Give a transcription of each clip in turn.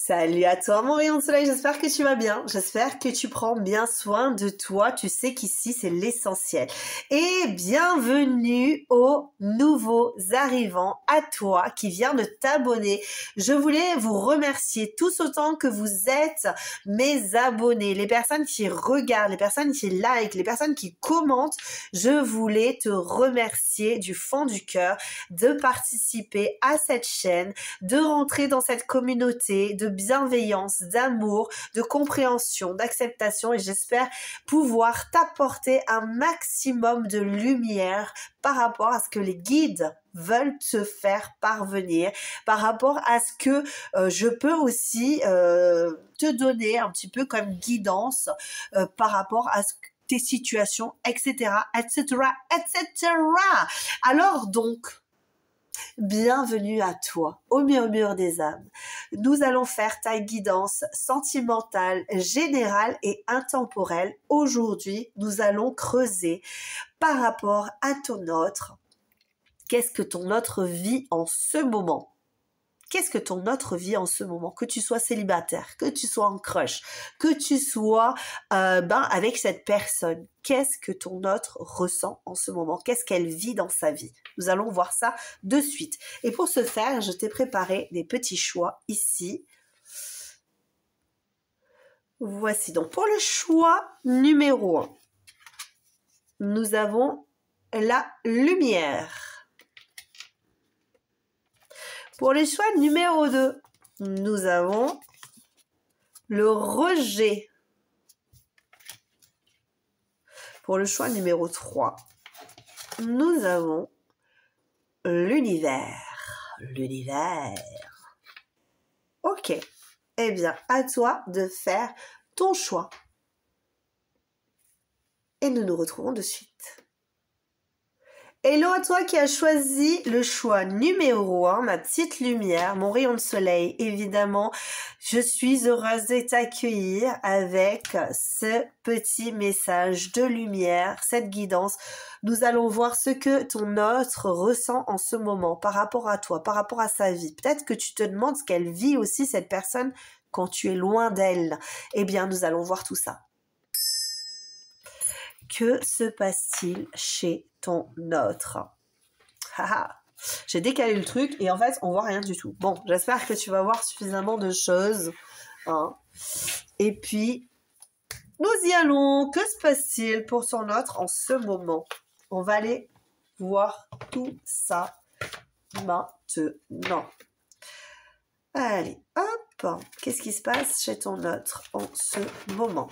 Salut à toi mon rayon de soleil, j'espère que tu vas bien, j'espère que tu prends bien soin de toi, tu sais qu'ici c'est l'essentiel. Et bienvenue aux nouveaux arrivants, à toi qui viens de t'abonner. Je voulais vous remercier tous autant que vous êtes mes abonnés, les personnes qui regardent, les personnes qui likent, les personnes qui commentent. Je voulais te remercier du fond du cœur de participer à cette chaîne, de rentrer dans cette communauté, de bienveillance, d'amour, de compréhension, d'acceptation et j'espère pouvoir t'apporter un maximum de lumière par rapport à ce que les guides veulent te faire parvenir, par rapport à ce que je peux aussi te donner un petit peu comme guidance par rapport à tes situations, etc., etc., etc. Alors donc, bienvenue à toi, au murmure des âmes. Nous allons faire ta guidance sentimentale, générale et intemporelle. Aujourd'hui, nous allons creuser par rapport à ton autre. Qu'est-ce que ton autre vit en ce moment ? Qu'est-ce que ton autre vit en ce moment ? Que tu sois célibataire, que tu sois en crush, que tu sois avec cette personne. Qu'est-ce que ton autre ressent en ce moment ? Qu'est-ce qu'elle vit dans sa vie ? Nous allons voir ça de suite. Et pour ce faire, je t'ai préparé des petits choix ici. Voici donc pour le choix numéro 1. Nous avons la lumière. Pour le choix numéro 2, nous avons le rejet. Pour le choix numéro 3, nous avons l'univers. L'univers. Ok. Eh bien, à toi de faire ton choix. Et nous nous retrouvons de suite. Hello à toi qui as choisi le choix numéro 1, ma petite lumière, mon rayon de soleil. Évidemment, je suis heureuse de t'accueillir avec ce petit message de lumière, cette guidance. Nous allons voir ce que ton autre ressent en ce moment par rapport à toi, par rapport à sa vie. Peut-être que tu te demandes ce qu'elle vit aussi, cette personne, quand tu es loin d'elle. Eh bien, nous allons voir tout ça. Que se passe-t-il chez ton autre ? J'ai décalé le truc et en fait, on voit rien du tout. Bon, j'espère que tu vas voir suffisamment de choses. Hein. Et puis, nous y allons. Que se passe-t-il pour ton autre en ce moment ? On va aller voir tout ça maintenant. Allez, hop. Qu'est-ce qui se passe chez ton autre en ce moment ?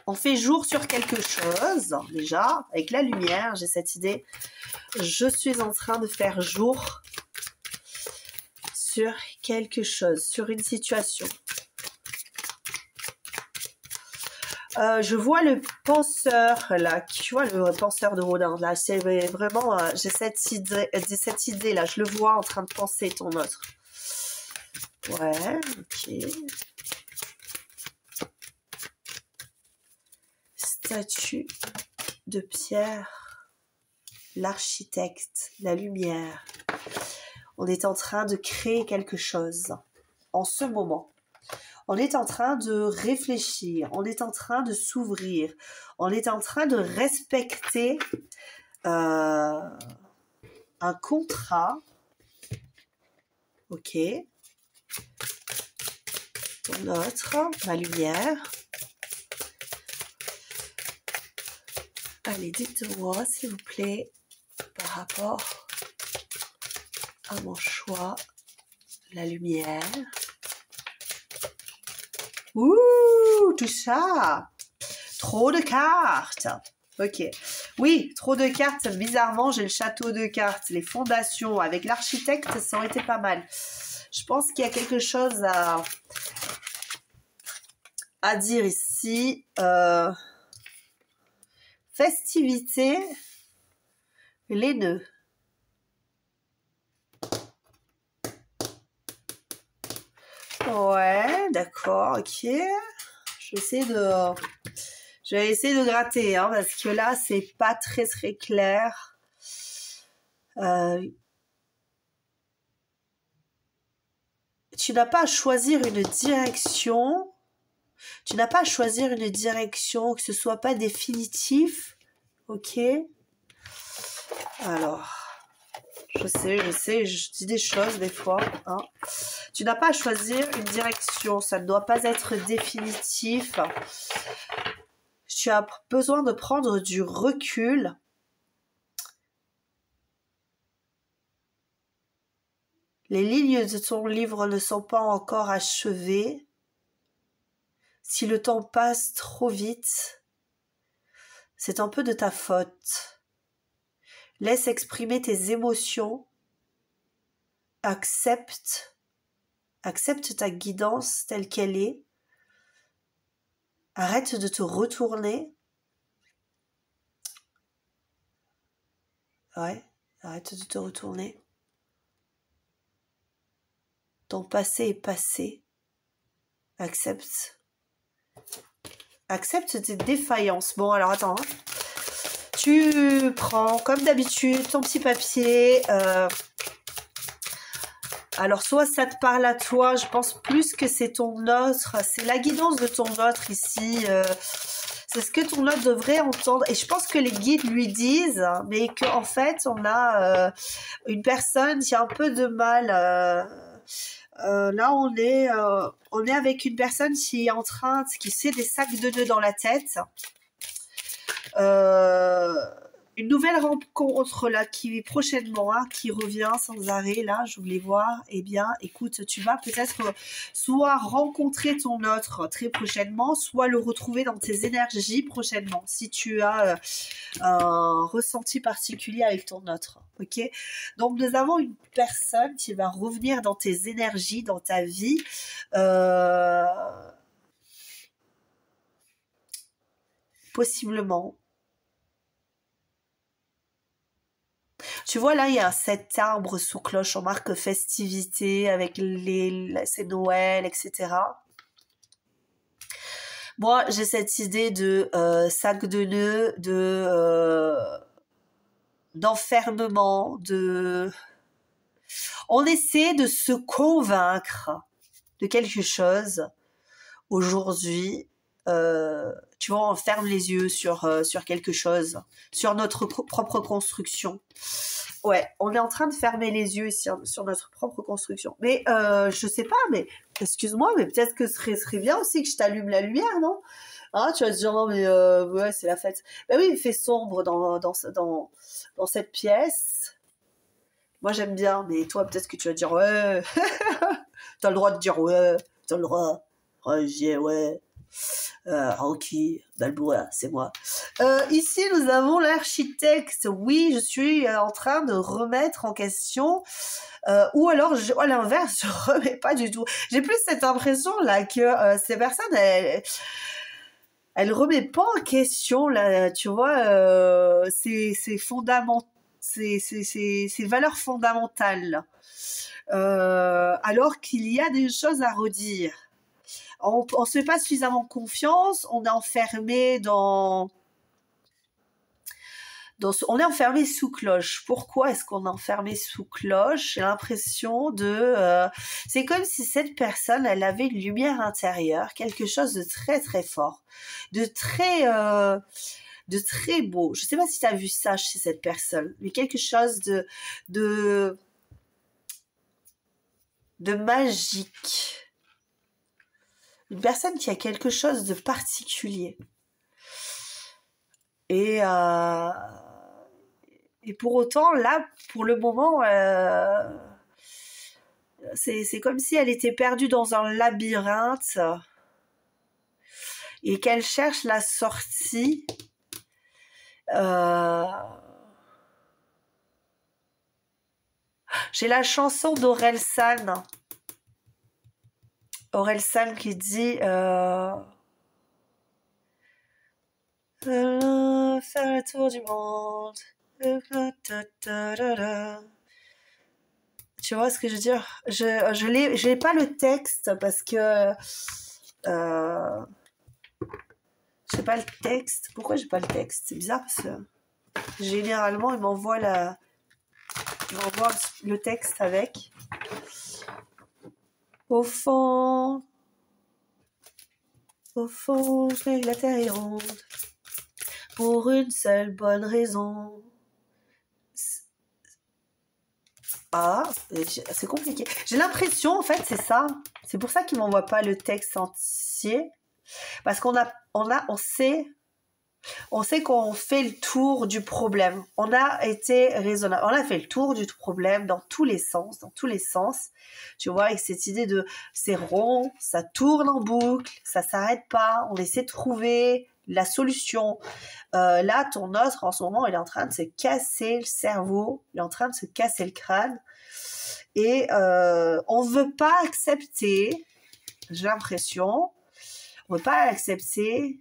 On fait jour sur quelque chose, déjà, avec la lumière, j'ai cette idée. Je suis en train de faire jour sur quelque chose, sur une situation. Je vois le penseur, là, tu vois, le penseur de Rodin, là, c'est vraiment, j'ai cette idée, là, je le vois en train de penser, ton autre. Ouais, ok. Statue de pierre, l'architecte, la lumière. On est en train de créer quelque chose en ce moment. On est en train de réfléchir, on est en train de s'ouvrir, on est en train de respecter un contrat. Ok. Ton autre, ma lumière. Allez, dites-moi, s'il vous plaît, par rapport à mon choix, la lumière. Ouh, tout ça. Trop de cartes. Ok. Oui, trop de cartes. Bizarrement, j'ai le château de cartes. Les fondations avec l'architecte, ça aurait été pas mal. Je pense qu'il y a quelque chose à dire ici. Festivité, les nœuds. Ouais, d'accord, ok. Je vais essayer de gratter, hein, parce que là, c'est pas très clair. tu n'as pas à choisir une direction. Tu n'as pas à choisir une direction, que ce soit pas définitif. Ok. Alors, je sais, je dis des choses des fois. Hein. Tu n'as pas à choisir une direction. Ça ne doit pas être définitif. Tu as besoin de prendre du recul. Les lignes de ton livre ne sont pas encore achevées. Si le temps passe trop vite, c'est un peu de ta faute. Laisse exprimer tes émotions. Accepte ta guidance telle qu'elle est. Arrête de te retourner. Ouais, arrête de te retourner. Ton passé est passé. Accepte tes défaillances. Bon, alors attends. Hein. Tu prends, comme d'habitude, ton petit papier. Alors, soit ça te parle à toi, je pense plus que c'est ton autre. C'est la guidance de ton autre ici. C'est ce que ton autre devrait entendre. Et je pense que les guides lui disent, mais qu'en fait, on a une personne qui a un peu de mal... là, on est avec une personne qui est en train, qui fait des sacs de nœuds dans la tête. Une nouvelle rencontre là qui prochainement, hein, qui revient sans arrêt. Là, je voulais voir. Eh bien, écoute, tu vas peut-être soit rencontrer ton autre très prochainement, soit le retrouver dans tes énergies prochainement. Si tu as un ressenti particulier avec ton autre, ok. Donc, nous avons une personne qui va revenir dans tes énergies, dans ta vie. Possiblement. Tu vois, là, il y a cet arbre sous cloche en marque festivité avec c'est Noël, etc. Moi, j'ai cette idée de sac de nœuds, d'enfermement, On essaie de se convaincre de quelque chose aujourd'hui. Tu vois, on ferme les yeux sur quelque chose, sur notre propre construction. Ouais, on est en train de fermer les yeux sur notre propre construction. Mais je sais pas, mais excuse-moi, mais peut-être que ce serait bien aussi que je t'allume la lumière, non? Hein, tu vas te dire, non, mais ouais, c'est la fête. Ben oui, il fait sombre dans cette pièce. Moi, j'aime bien, mais toi, peut-être que tu vas dire, ouais, t'as le droit de dire, ouais, t'as le droit. Ouais. Rocky Balboa, c'est moi. Ici, nous avons l'architecte. Oui, je suis en train de remettre en question. Ou alors, à l'inverse, je remets pas du tout. J'ai plus cette impression là que ces personnes, elles remet pas en question là. Tu vois, ces fondamentaux, ces valeurs fondamentales. Alors qu'il y a des choses à redire. On ne se fait pas suffisamment confiance, on est enfermé on est enfermé sous cloche. Pourquoi est-ce qu'on est enfermé sous cloche? J'ai l'impression c'est comme si cette personne, elle avait une lumière intérieure, quelque chose de très très fort, de très beau. Je sais pas si tu as vu ça chez cette personne, mais quelque chose de magique. Une personne qui a quelque chose de particulier. Et pour autant, là, pour le moment, c'est comme si elle était perdue dans un labyrinthe et qu'elle cherche la sortie. J'ai la chanson d'Orelsan. Orelsan qui dit faire le tour du monde. Tu vois ce que je veux dire? Je l'ai pas le texte parce que j'ai pas le texte. Pourquoi j'ai pas le texte? C'est bizarre parce que généralement il m'envoie le texte avec. Au fond, je sais que la terre est ronde, pour une seule bonne raison. Ah, c'est compliqué. J'ai l'impression, en fait, c'est ça. C'est pour ça qu'il m'envoie pas le texte entier. Parce on sait qu'on fait le tour du problème. On a été raisonnable. On a fait le tour du problème dans tous les sens, Tu vois, avec cette idée de c'est rond, ça tourne en boucle, ça s'arrête pas. On essaie de trouver la solution. Là, ton os, en ce moment, il est en train de se casser le cerveau, il est en train de se casser le crâne. Et on veut pas accepter, j'ai l'impression, on veut pas accepter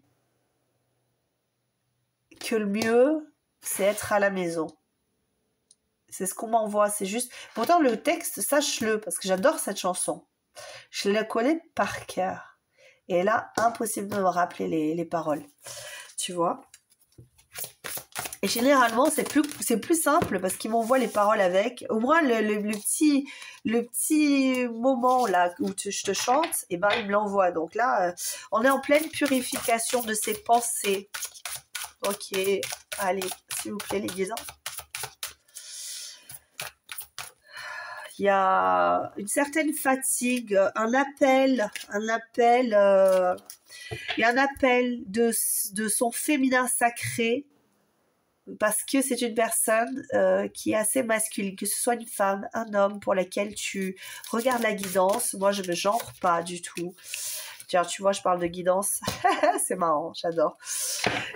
que le mieux, c'est être à la maison. C'est ce qu'on m'envoie, c'est juste... Pourtant, le texte, sache-le, parce que j'adore cette chanson. Je la connais par cœur. Et là, impossible de me rappeler les paroles. Tu vois ? Et généralement, c'est plus simple parce qu'il m'envoie les paroles avec. Au moins, le petit moment là où je te chante, et ben, il me l'envoie. Donc là, on est en pleine purification de ses pensées. Ok, allez, s'il vous plaît, les guisants. Il y a une certaine fatigue, un appel, il y a un appel de son féminin sacré, parce que c'est une personne qui est assez masculine, que ce soit une femme, un homme pour laquelle tu regardes la guidance. Moi, je me genre pas du tout. Tiens, tu vois, je parle de guidance. C'est marrant, j'adore.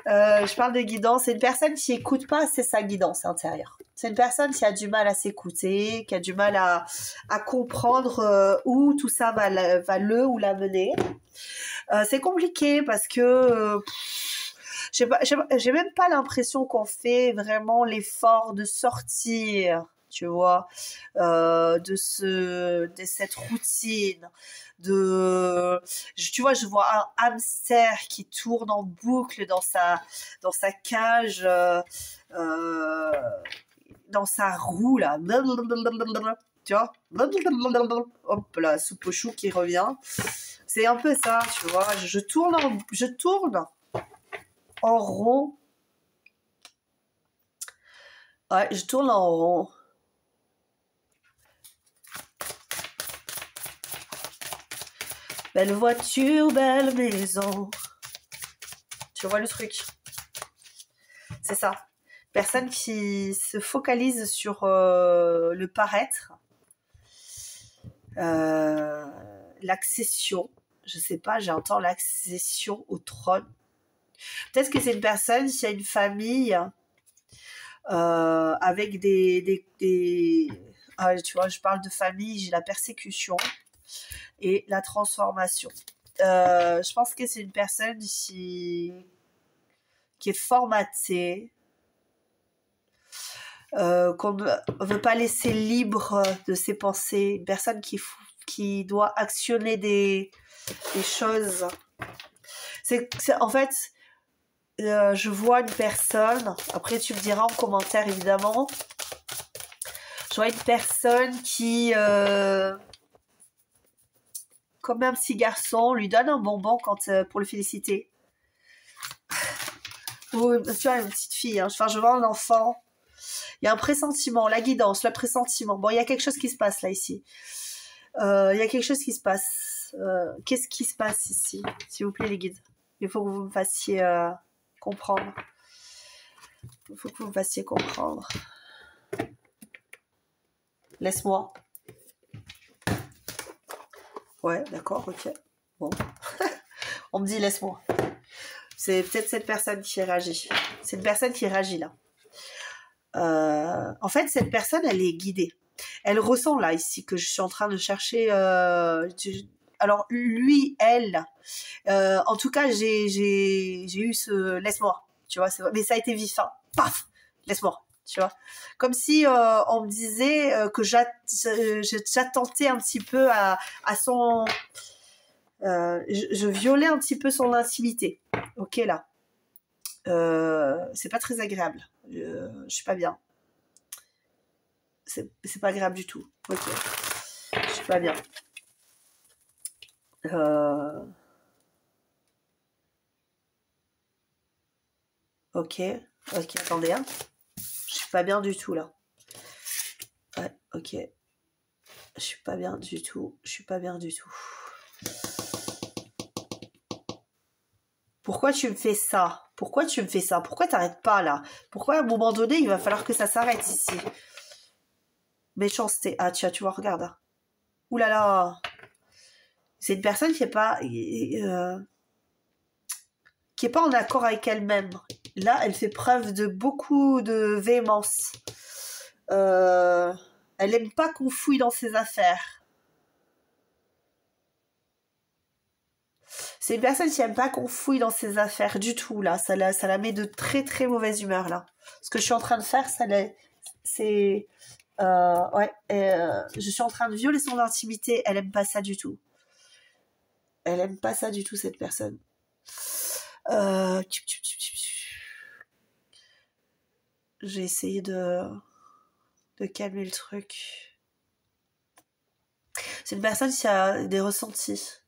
Je parle de guidance. C'est une personne qui écoute pas assez sa guidance intérieure. C'est une personne qui a du mal à s'écouter, qui a du mal à comprendre où tout ça va le ou la mener. C'est compliqué parce que j'ai même pas l'impression qu'on fait vraiment l'effort de sortir, tu vois, de cette routine. Tu vois, je vois un hamster qui tourne en boucle dans sa cage, dans sa roue là. Tu vois, hop là, soupe au chou qui revient. C'est un peu ça, tu vois. Je tourne en rond. Ouais, je tourne en rond. Belle voiture, belle maison. Tu vois le truc? C'est ça. Personne qui se focalise sur le paraître. L'accession. Je sais pas, j'entends l'accession au trône. Peut-être que c'est une personne qui a une famille avec ah, tu vois, je parle de famille, j'ai la persécution et la transformation. Je pense que c'est une personne qui est formatée, qu'on ne veut pas laisser libre de ses pensées, une personne qui doit actionner des choses. En fait, je vois une personne, après tu me diras en commentaire évidemment, je vois une personne qui, comme un petit garçon, lui donne un bonbon pour le féliciter. Ou tu vois, une petite fille, hein. Enfin, je vois un enfant. Il y a un pressentiment, la guidance, le pressentiment. Bon, il y a quelque chose qui se passe là, ici. Il y a quelque chose qui se passe. Qu'est-ce qui se passe ici? S'il vous plaît, les guides. Il faut que vous me fassiez comprendre. Il faut que vous me fassiez comprendre. Laisse-moi. Ouais, d'accord, ok. Bon. On me dit laisse-moi. C'est peut-être cette personne qui réagit. C'est une personne qui réagit là. En fait, cette personne, elle est guidée. Elle ressent là, ici, que je suis en train de chercher... Alors, lui, elle... en tout cas, j'ai eu ce... Laisse-moi, tu vois. Mais ça a été vif, hein. Paf, laisse-moi, tu vois. Comme si on me disait que j'attentais un petit peu à son... je violais un petit peu son intimité. Ok, là. C'est pas très agréable. Je suis pas bien. C'est pas agréable du tout. Ok. Je suis pas bien. Euh, ok. Ok, attendez, hein. Je suis pas bien du tout, là. Ouais, ok. Je suis pas bien du tout. Je suis pas bien du tout. Pourquoi tu me fais ça? Pourquoi tu me fais ça? Pourquoi t'arrêtes pas, là? Pourquoi, à un moment donné, il va falloir que ça s'arrête, ici? Méchanceté. Ah, tu vois, regarde. Hein. Ouh là là. C'est une personne qui est pas en accord avec elle-même. Là, elle fait preuve de beaucoup de véhémence. Elle aime pas qu'on fouille dans ses affaires. C'est une personne qui aime pas qu'on fouille dans ses affaires du tout, là. Ça la met de très très mauvaise humeur, là. Ce que je suis en train de faire, c'est... ouais, je suis en train de violer son intimité. Elle aime pas ça du tout. Elle aime pas ça du tout, cette personne. J'ai essayé de calmer le truc. C'est une personne qui a des ressentis.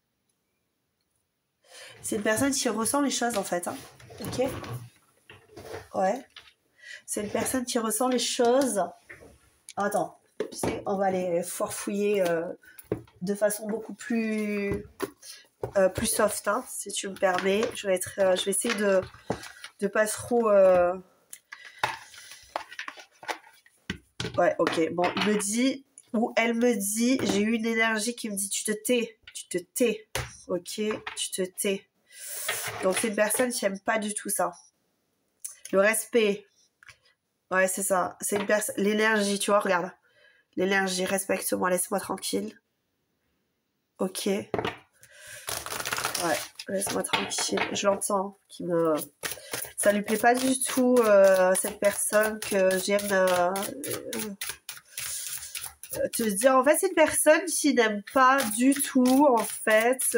C'est une personne qui ressent les choses, en fait. Hein. Ok. Ouais. C'est une personne qui ressent les choses. Attends. Tu sais, on va les forfouiller de façon beaucoup plus soft, hein, si tu me permets. Je vais essayer de pas trop. Ouais, ok. Bon, il me dit ou elle me dit, j'ai eu une énergie qui me dit tu te tais, ok, tu te tais. Donc c'est une personne qui aime pas du tout ça. Le respect, ouais c'est ça. C'est une personne, l'énergie, tu vois, regarde, l'énergie, respecte-moi, laisse-moi tranquille. Ok. Ouais, laisse-moi tranquille. Je l'entends, ça lui plaît pas du tout cette personne que j'aime. Te dire en fait c'est une personne qui n'aime pas du tout en fait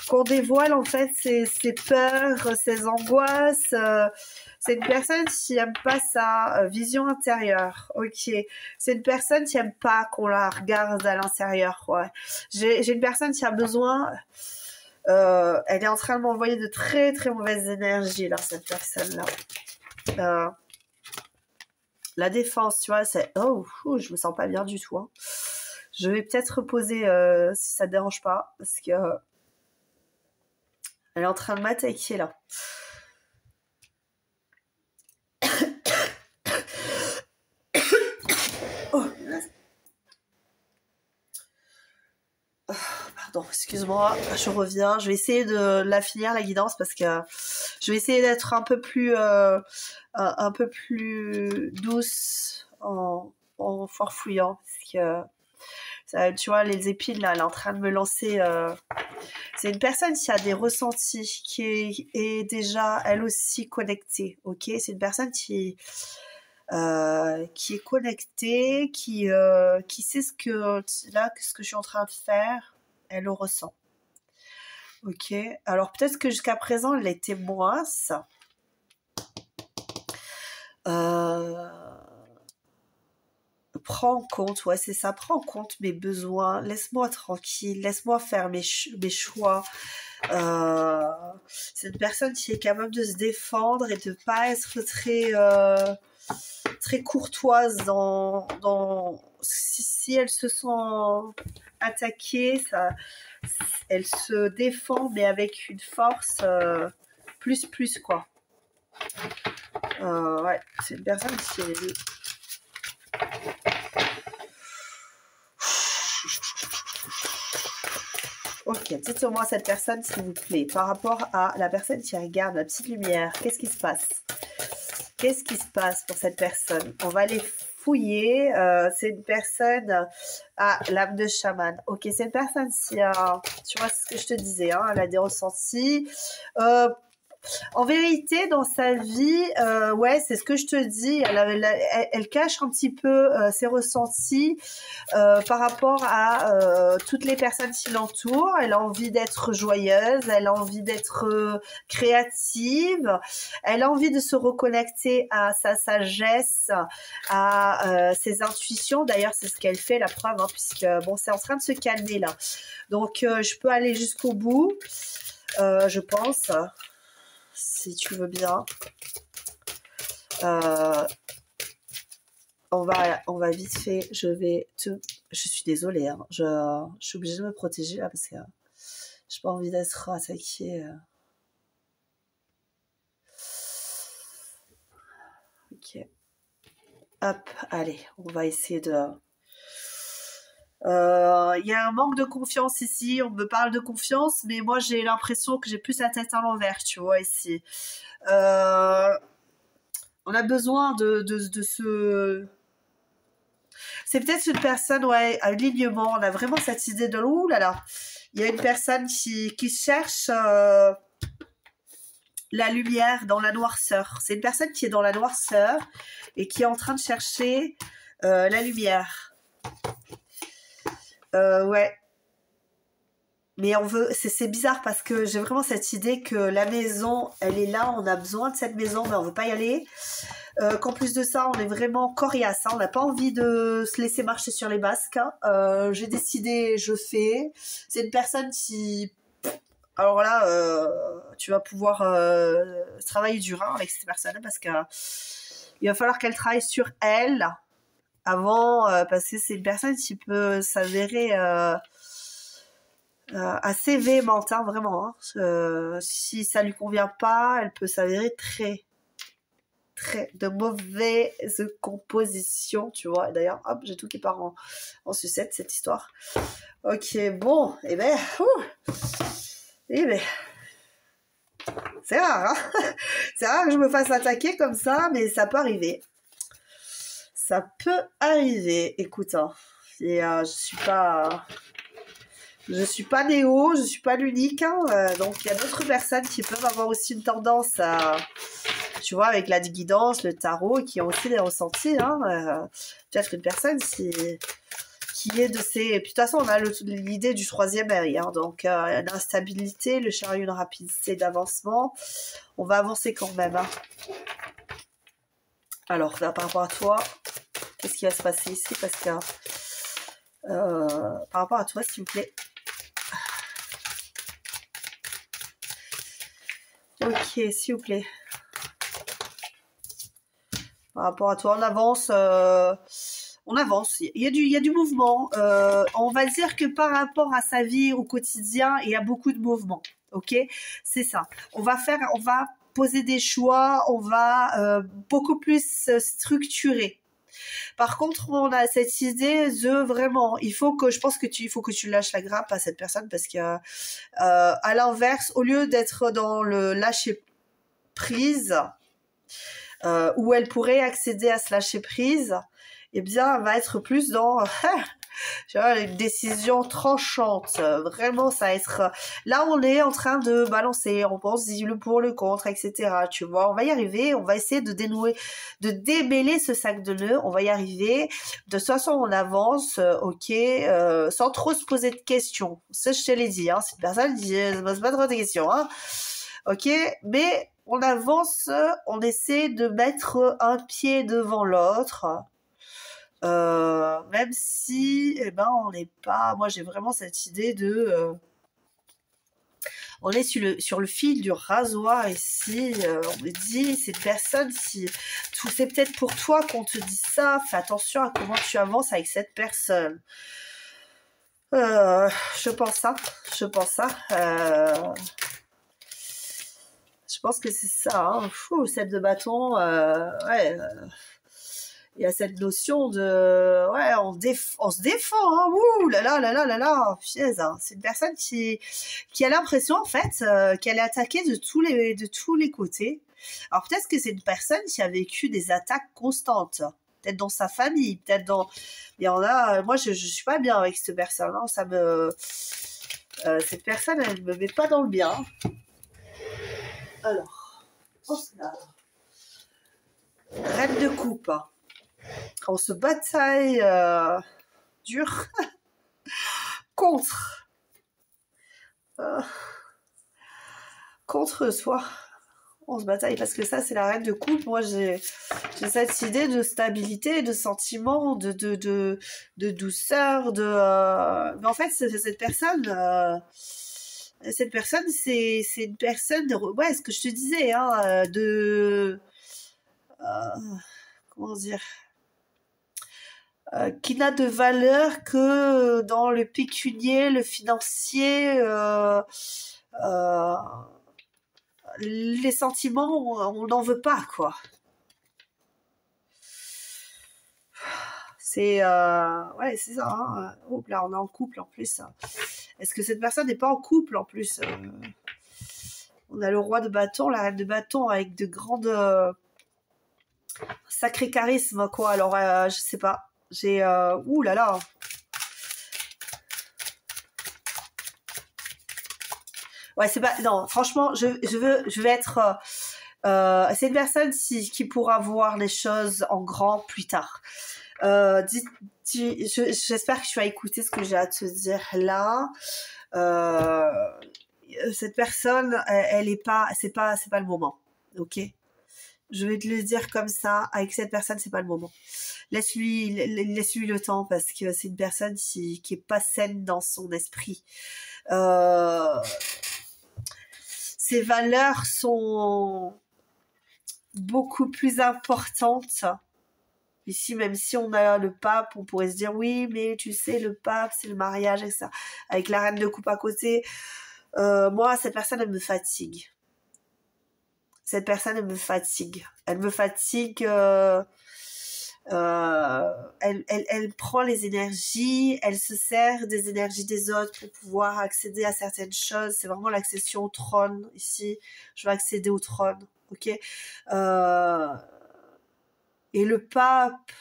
qu'on dévoile en fait ses peurs, ses angoisses. C'est une personne qui aime pas sa vision intérieure. Ok, c'est une personne qui aime pas qu'on la regarde à l'intérieur. Ouais, j'ai une personne qui a besoin. Elle est en train de m'envoyer de très très mauvaises énergies là, cette personne là. La défense, tu vois, c'est... Oh, je me sens pas bien du tout. Hein. Je vais peut-être reposer si ça te dérange pas, parce que... elle est en train de m'attaquer, là. Oh, pardon, excuse-moi, je reviens. Je vais essayer de la finir, la guidance, parce que je vais essayer d'être un peu plus douce en forfouillant, parce que... tu vois, les épines, là, elle est en train de me lancer. C'est une personne qui a des ressentis, qui est déjà, elle aussi, connectée, ok. C'est une personne qui est connectée, qui sait ce que je suis en train de faire, elle le ressent. Ok. Alors, peut-être que jusqu'à présent, elle était moins, ça. Prends en compte, ouais, c'est ça, prends en compte mes besoins, laisse-moi tranquille, laisse-moi faire mes choix. C'est une personne qui est capable de se défendre et de pas être très courtoise si elle se sent attaquée, elle se défend mais avec une force plus quoi. Ouais, c'est une personne qui est... Ok, dites-moi cette personne s'il vous plaît, par rapport à la personne qui regarde la petite lumière, qu'est-ce qui se passe? Qu'est-ce qui se passe pour cette personne? On va aller fouiller, c'est une personne à l'âme de chaman. Ok, cette personne, tu vois ce que je te disais, hein, elle a des ressentis. En vérité, dans sa vie, ouais, c'est ce que je te dis. Elle cache un petit peu ses ressentis par rapport à toutes les personnes qui l'entourent. Elle a envie d'être joyeuse, elle a envie d'être créative, elle a envie de se reconnecter à sa sagesse, à ses intuitions. D'ailleurs, c'est ce qu'elle fait, la preuve, hein, puisque bon, c'est en train de se calmer là. Donc, je peux aller jusqu'au bout, je pense. Si tu veux bien. On va vite fait. Je suis désolée. Hein, je suis obligée de me protéger là parce que j'ai pas envie d'être attaquée. Ok. Hop, allez, on va essayer de. Il y a un manque de confiance ici. On me parle de confiance, mais moi j'ai l'impression que j'ai plus la tête à l'envers, tu vois, ici. On a besoin de se... C'est peut-être une personne, ouais, un alignement. On a vraiment cette idée de... Ouh là là. Il y a une personne qui cherche la lumière dans la noirceur. C'est une personne qui est dans la noirceur et qui est en train de chercher la lumière. Ouais. Mais on veut, c'est bizarre parce que j'ai vraiment cette idée que la maison, elle est là, on a besoin de cette maison, mais on veut pas y aller. Qu'en plus de ça, on est vraiment coriace, hein, on n'a pas envie de se laisser marcher sur les basques. Hein. J'ai décidé, je fais. C'est une personne qui, alors là, tu vas pouvoir travailler dur hein, avec cette personne parce que il va falloir qu'elle travaille sur elle avant, parce que c'est une personne qui peut s'avérer assez véhémente, hein, vraiment. Hein. Si ça lui convient pas, elle peut s'avérer très de mauvaise composition, tu vois. Et d'ailleurs, hop, j'ai tout qui part en sucette, cette histoire. Ok, bon, et ben, c'est rare, hein. C'est rare que je me fasse attaquer comme ça, mais ça peut arriver. Ça peut arriver, écoute, hein. Et je suis pas Néo, je suis pas l'unique, hein, donc il y a d'autres personnes qui peuvent avoir aussi une tendance à, tu vois, avec la guidance, le tarot, et qui ont aussi des ressentis, hein, peut-être une personne qui est de ces... Et puis de toute façon, on a l'idée du troisième œil, hein, donc l'instabilité, le chariot, une rapidité d'avancement, on va avancer quand même. Hein. Alors, par rapport à toi, qu'est-ce qui va se passer ici? Parce que par rapport à toi, s'il vous plaît. Ok, s'il vous plaît. Par rapport à toi, on avance. On avance. Il y a du mouvement. On va dire que par rapport à sa vie au quotidien, il y a beaucoup de mouvement. Ok, c'est ça. On va poser des choix. On va beaucoup plus structurer. Par contre, on a cette idée de vraiment, je pense que il faut que tu lâches la grappe à cette personne parce que, à l'inverse, au lieu d'être dans le lâcher prise, où elle pourrait accéder à ce lâcher prise, eh bien, elle va être plus dans, tu vois, une décision tranchante. Vraiment, ça va être... Là, on est en train de balancer, on pense le pour, le contre, etc. Tu vois, on va y arriver, on va essayer de dénouer, de démêler ce sac de nœuds, on va y arriver. De toute façon, on avance, ok, sans trop se poser de questions. Ça, je te l'ai dit, hein, cette personne ne se pose pas trop de questions, hein. Ok, mais on avance, on essaie de mettre un pied devant l'autre. Même si, eh ben, on n'est pas... Moi, j'ai vraiment cette idée de... on est sur le fil du rasoir ici. On me dit, c'est une personne qui... C'est peut-être pour toi qu'on te dit ça. Fais attention à comment tu avances avec cette personne. Je pense ça. Je pense que c'est ça. Hein. Fou, celle de bâton. Ouais... Il y a cette notion de... Ouais, on se défend, hein, ouh là là là là là là, pièce, hein. C'est une personne qui a l'impression, en fait, qu'elle est attaquée de tous les côtés. Alors, peut-être que c'est une personne qui a vécu des attaques constantes. Peut-être dans sa famille, peut-être dans... Il y en a... Moi, je suis pas bien avec cette personne, hein. Ça me... cette personne, elle me met pas dans le bien. Alors, hop là. Reine de coupe. On se bataille dur contre. Contre soi. On se bataille parce que ça, c'est la reine de coupe. Moi, j'ai cette idée de stabilité, de sentiment, de douceur, Mais en fait, cette personne, c'est une personne de... Ouais, ce que je te disais, hein, comment dire, qui n'a de valeur que dans le pécunier, le financier, les sentiments, on n'en veut pas, quoi. Ouais, c'est ça. Hein. Oh, là, on est en couple en plus. Est-ce que cette personne n'est pas en couple en plus On a le roi de bâton, la reine de bâton avec de grandes sacré charisme, quoi. Alors, je sais pas. J'ai ouh là là. Ouais, c'est pas. Non, franchement, je vais être. C'est une personne qui pourra voir les choses en grand plus tard. J'espère que tu vas écouter ce que j'ai à te dire là. Cette personne, elle est pas, c'est pas le moment, ok? Je vais te le dire comme ça. Avec cette personne, c'est pas le moment. Laisse-lui le temps parce que c'est une personne qui est pas saine dans son esprit. Ses valeurs sont beaucoup plus importantes. Ici, même si on a le pape, on pourrait se dire oui, mais tu sais, le pape, c'est le mariage et ça. Avec la reine de coupe à côté, moi, cette personne, elle me fatigue. Cette personne, elle me fatigue. Elle me fatigue. Elle prend les énergies, elle se sert des énergies des autres pour pouvoir accéder à certaines choses. C'est vraiment l'accession au trône ici. Je veux accéder au trône, ok. Et le pape,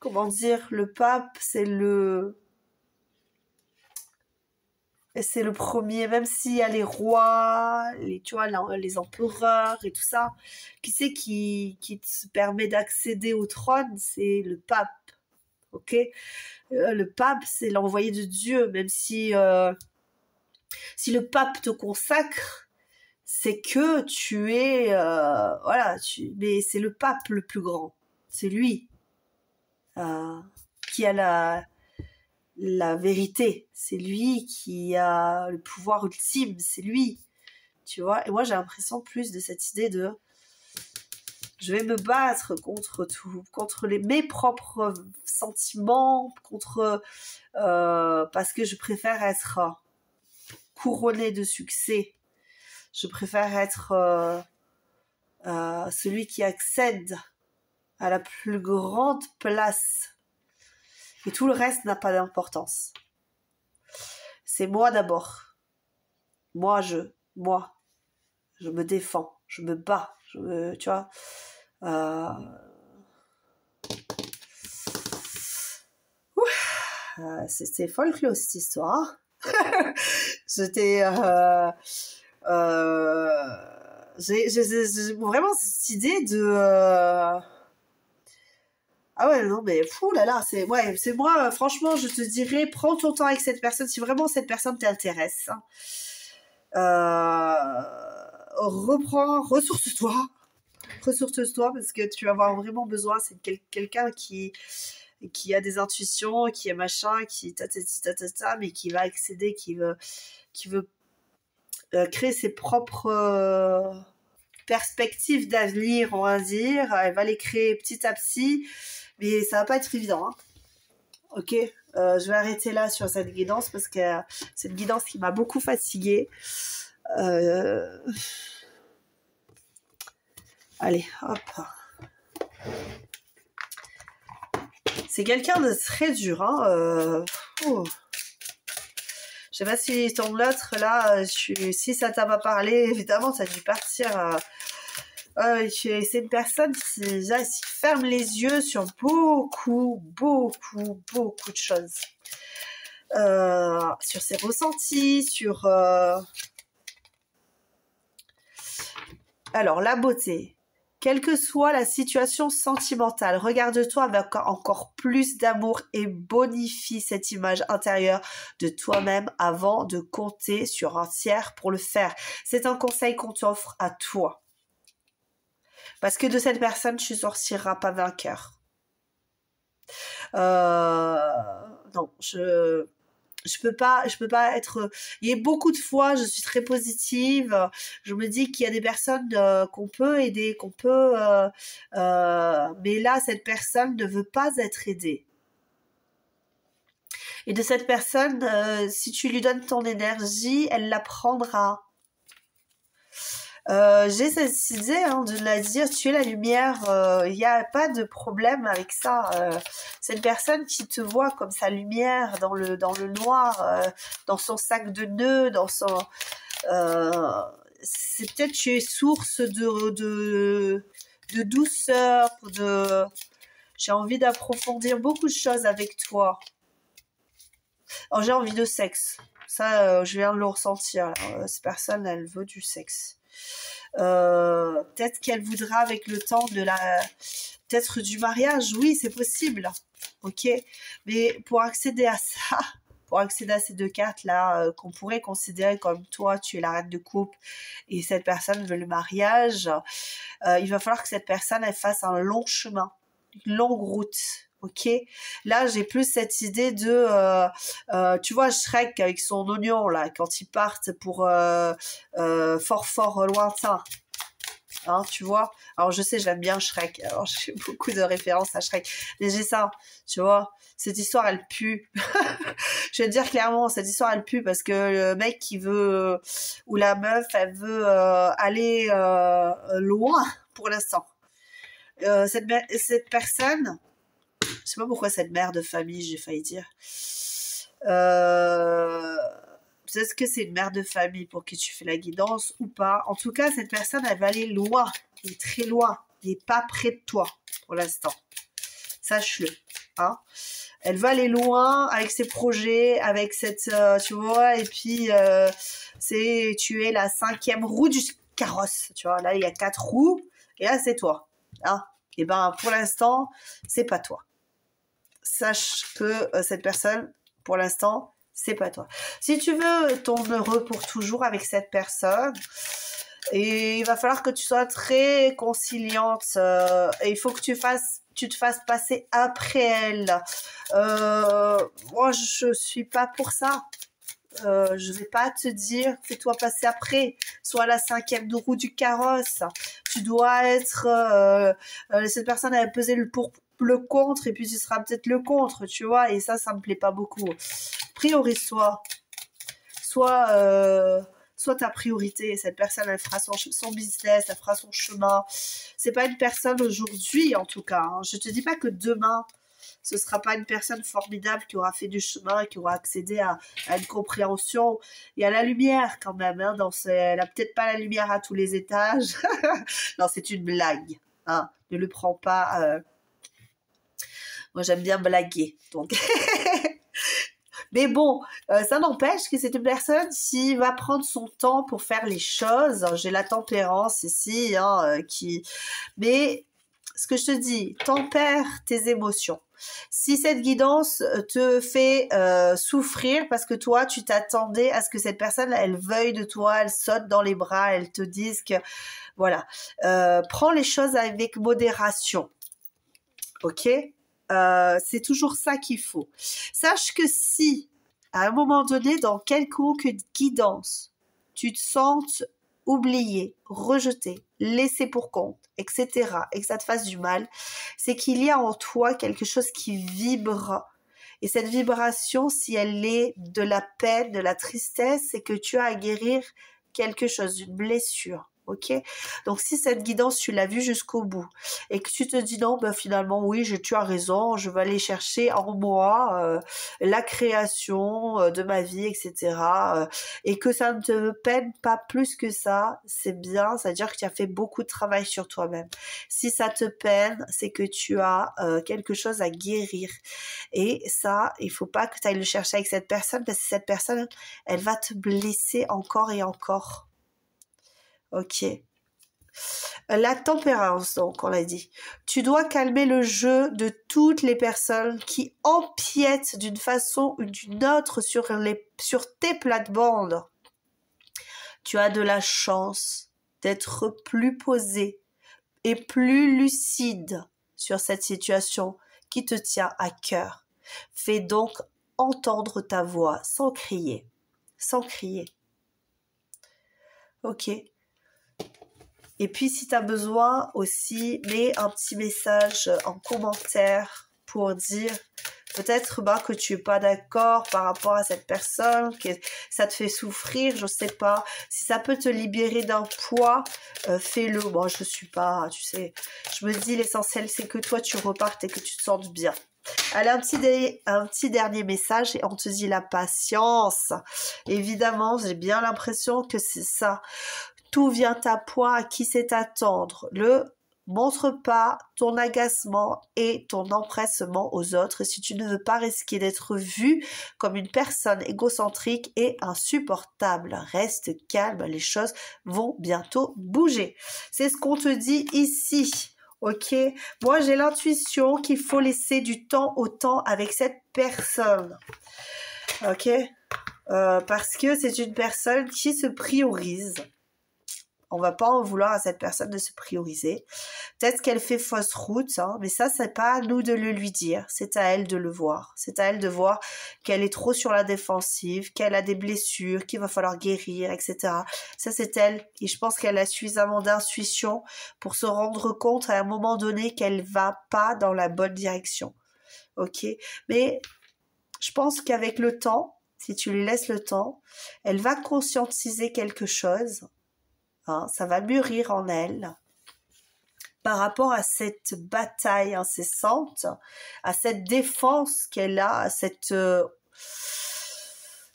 comment dire, le pape, c'est le premier, même s'il y a les rois, tu vois, les empereurs et tout ça, qui c'est qui te permet d'accéder au trône, c'est le pape, ok. Le pape, c'est l'envoyé de Dieu, même si le pape te consacre, c'est que tu es, voilà, mais c'est le pape le plus grand, c'est lui qui a la vérité, c'est lui qui a le pouvoir ultime, c'est lui, tu vois. Et moi, j'ai l'impression plus de cette idée de je vais me battre contre tout, contre mes propres sentiments, parce que je préfère être couronnée de succès. Je préfère être celui qui accède à la plus grande place. Et tout le reste n'a pas d'importance. C'est moi d'abord. Moi, je me défends, je me bats, tu vois. C'était folklore cette histoire. J'étais j'ai vraiment cette idée de ah ouais, non, mais fou là là, c'est moi, franchement, je te dirais, prends ton temps avec cette personne, si vraiment cette personne t'intéresse. Ressource-toi, parce que tu vas avoir vraiment besoin, c'est quelqu'un qui a des intuitions, qui est machin, qui mais qui va accéder, qui veut créer ses propres perspectives d'avenir, on va dire. Elle va les créer petit à petit, mais ça va pas être évident, hein. Ok, je vais arrêter là sur cette guidance parce que c'est une guidance qui m'a beaucoup fatiguée. Allez, hop. C'est quelqu'un de très dur, hein. Je sais pas si ton l'autre là, si ça t'a pas parlé, évidemment, ça a dû partir. C'est une personne qui ferme les yeux sur beaucoup de choses. Sur ses ressentis, sur Alors, la beauté. Quelle que soit la situation sentimentale, regarde-toi avec encore plus d'amour et bonifie cette image intérieure de toi-même avant de compter sur un tiers pour le faire. C'est un conseil qu'on t'offre à toi. Parce que de cette personne, tu ne sortiras pas vainqueur. Non, je peux pas être. Il y a beaucoup de fois, je suis très positive. Je me dis qu'il y a des personnes qu'on peut aider, mais là, cette personne ne veut pas être aidée. Et de cette personne, si tu lui donnes ton énergie, elle la prendra. J'ai cette idée de la dire, tu es la lumière, il n'y a pas de problème avec ça. C'est une personne qui te voit comme sa lumière dans le noir, dans son sac de nœuds, dans son... c'est peut-être tu es source de douceur, j'ai envie d'approfondir beaucoup de choses avec toi. Alors, j'ai envie de sexe. Ça, je viens de le ressentir. Cette personne, elle veut du sexe. Peut-être qu'elle voudra avec le temps peut-être du mariage, oui c'est possible, ok, mais pour accéder à ça, pour accéder à ces deux cartes là qu'on pourrait considérer comme toi tu es la reine de coupe et cette personne veut le mariage, il va falloir que cette personne elle fasse un long chemin, une longue route. Ok, là j'ai plus cette idée de, tu vois Shrek avec son oignon là, quand ils partent pour fort lointain, hein, tu vois. Alors je sais j'aime bien Shrek, alors j'ai beaucoup de références à Shrek, mais j'ai ça, tu vois. Cette histoire elle pue. Je vais te dire clairement, cette histoire elle pue parce que le mec qui veut ou la meuf elle veut aller loin pour l'instant. Cette personne. Je sais pas pourquoi cette mère de famille, j'ai failli dire. Peut-être que c'est une mère de famille pour qui tu fais la guidance ou pas. En tout cas, cette personne, elle va aller loin, elle est très loin, elle n'est pas près de toi pour l'instant. Sache-le. Hein. Elle va aller loin avec ses projets, avec cette, tu vois, et puis tu es la 5e roue du carrosse. Tu vois, là, il y a 4 roues, et là, c'est toi. Hein. Et ben, pour l'instant, c'est pas toi. Sache que cette personne, pour l'instant, c'est pas toi. Si tu veux ton heureux pour toujours avec cette personne, et il va falloir que tu sois très conciliante, et il faut que tu te fasses passer après elle. Moi, je suis pas pour ça. Je vais pas te dire fais-toi passer après, sois la 5e roue du carrosse. Tu dois être cette personne elle a pesé le contre et puis tu seras peut-être le contre, tu vois, et ça me plaît pas beaucoup. Priorise-toi, soit ta priorité. Cette personne elle fera son business, elle fera son chemin. C'est pas une personne aujourd'hui en tout cas, hein. Je te dis pas que demain ce ne sera pas une personne formidable qui aura fait du chemin, qui aura accédé à une compréhension. Il y a la lumière quand même. Hein, elle n'a peut-être pas la lumière à tous les étages. Non, c'est une blague. Hein, ne le prends pas. Moi, j'aime bien blaguer. Donc... Mais bon, ça n'empêche que c'est une personne qui va prendre son temps pour faire les choses. J'ai la tempérance ici, hein, Mais ce que je te dis, tempère tes émotions. Si cette guidance te fait souffrir parce que toi, tu t'attendais à ce que cette personne, elle veuille de toi, elle saute dans les bras, elle te dise que... Voilà. Prends les choses avec modération. Ok ? C'est toujours ça qu'il faut. Sache que si, à un moment donné, dans quelconque guidance, tu te sens oublié, rejeté, laissé pour compte, etc., et que ça te fasse du mal, c'est qu'il y a en toi quelque chose qui vibre. Et cette vibration, si elle est de la peine, de la tristesse, c'est que tu as à guérir quelque chose, une blessure. Ok, donc si cette guidance tu l'as vue jusqu'au bout et que tu te dis non, ben finalement oui, tu as raison, je vais aller chercher en moi la création de ma vie, etc. Et que ça ne te peine pas plus que ça, c'est bien, c'est-à-dire que tu as fait beaucoup de travail sur toi-même. Si ça te peine, c'est que tu as quelque chose à guérir. Et ça, il faut pas que tu ailles le chercher avec cette personne parce que cette personne, elle va te blesser encore et encore. Ok. La tempérance, donc, on l'a dit. Tu dois calmer le jeu de toutes les personnes qui empiètent d'une façon ou d'une autre sur tes plates-bandes. Tu as de la chance d'être plus posé et plus lucide sur cette situation qui te tient à cœur. Fais donc entendre ta voix sans crier. Sans crier. Ok. Et puis, si tu as besoin aussi, mets un petit message en commentaire pour dire peut-être que tu n'es pas d'accord par rapport à cette personne, que ça te fait souffrir, je ne sais pas. Si ça peut te libérer d'un poids, fais-le. Moi, je ne suis pas, tu sais, je me dis l'essentiel, c'est que toi, tu repartes et que tu te sentes bien. Allez, un petit dernier message et on te dit la patience. Évidemment, j'ai bien l'impression que c'est ça. Tout vient à point, à qui sait attendre. Montre pas ton agacement et ton empressement aux autres si tu ne veux pas risquer d'être vu comme une personne égocentrique et insupportable. Reste calme, les choses vont bientôt bouger. C'est ce qu'on te dit ici. Ok, moi j'ai l'intuition qu'il faut laisser du temps au temps avec cette personne. Ok, parce que c'est une personne qui se priorise. On va pas en vouloir à cette personne de se prioriser. Peut-être qu'elle fait fausse route, hein, mais ça, c'est pas à nous de le lui dire. C'est à elle de le voir. C'est à elle de voir qu'elle est trop sur la défensive, qu'elle a des blessures, qu'il va falloir guérir, etc. Ça, c'est elle. Et je pense qu'elle a suffisamment d'intuition pour se rendre compte à un moment donné qu'elle va pas dans la bonne direction. Ok? Mais je pense qu'avec le temps, si tu lui laisses le temps, elle va conscientiser quelque chose. Ça va mûrir en elle par rapport à cette bataille incessante, à cette défense qu'elle a, à cette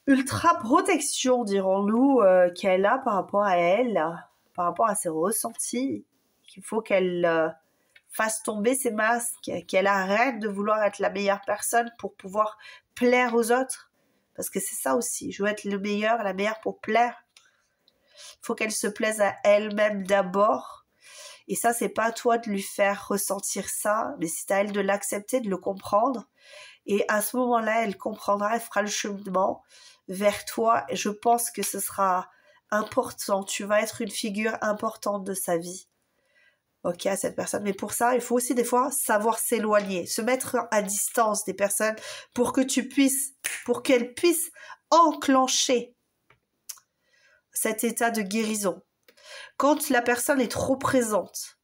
ultra-protection, dirons-nous, qu'elle a par rapport à elle, par rapport à ses ressentis, qu'il faut qu'elle fasse tomber ses masques, qu'elle arrête de vouloir être la meilleure personne pour pouvoir plaire aux autres. Parce que c'est ça aussi, je veux être le meilleur, la meilleure pour plaire. Il faut qu'elle se plaise à elle-même d'abord. Et ça, c'est pas à toi de lui faire ressentir ça, mais c'est à elle de l'accepter, de le comprendre. Et à ce moment-là, elle comprendra, elle fera le cheminement vers toi. Et je pense que ce sera important. Tu vas être une figure importante de sa vie. Ok, à cette personne. Mais pour ça, il faut aussi des fois savoir s'éloigner, se mettre à distance des personnes pour qu'elles puissent enclencher cet état de guérison. Quand la personne est trop présente,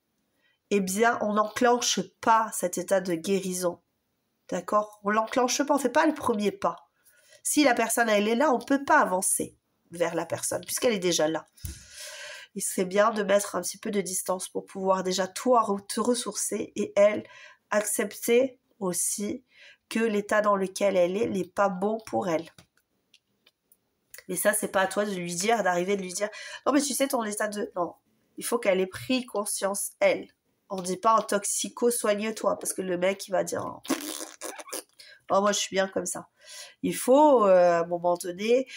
eh bien, on n'enclenche pas cet état de guérison. D'accord? On l'enclenche pas, on ne fait pas le premier pas. Si la personne, elle est là, on ne peut pas avancer vers la personne, puisqu'elle est déjà là. Il serait bien de mettre un petit peu de distance pour pouvoir déjà, toi, te ressourcer et elle, accepter aussi que l'état dans lequel elle est n'est pas bon pour elle. Mais ça, c'est pas à toi de lui dire, d'arriver de lui dire « Non, mais tu sais, ton état de... » Non, il faut qu'elle ait pris conscience, elle. On ne dit pas en toxico, soigne-toi, parce que le mec, il va dire « Oh, moi, je suis bien comme ça. » Il faut, à un moment donné,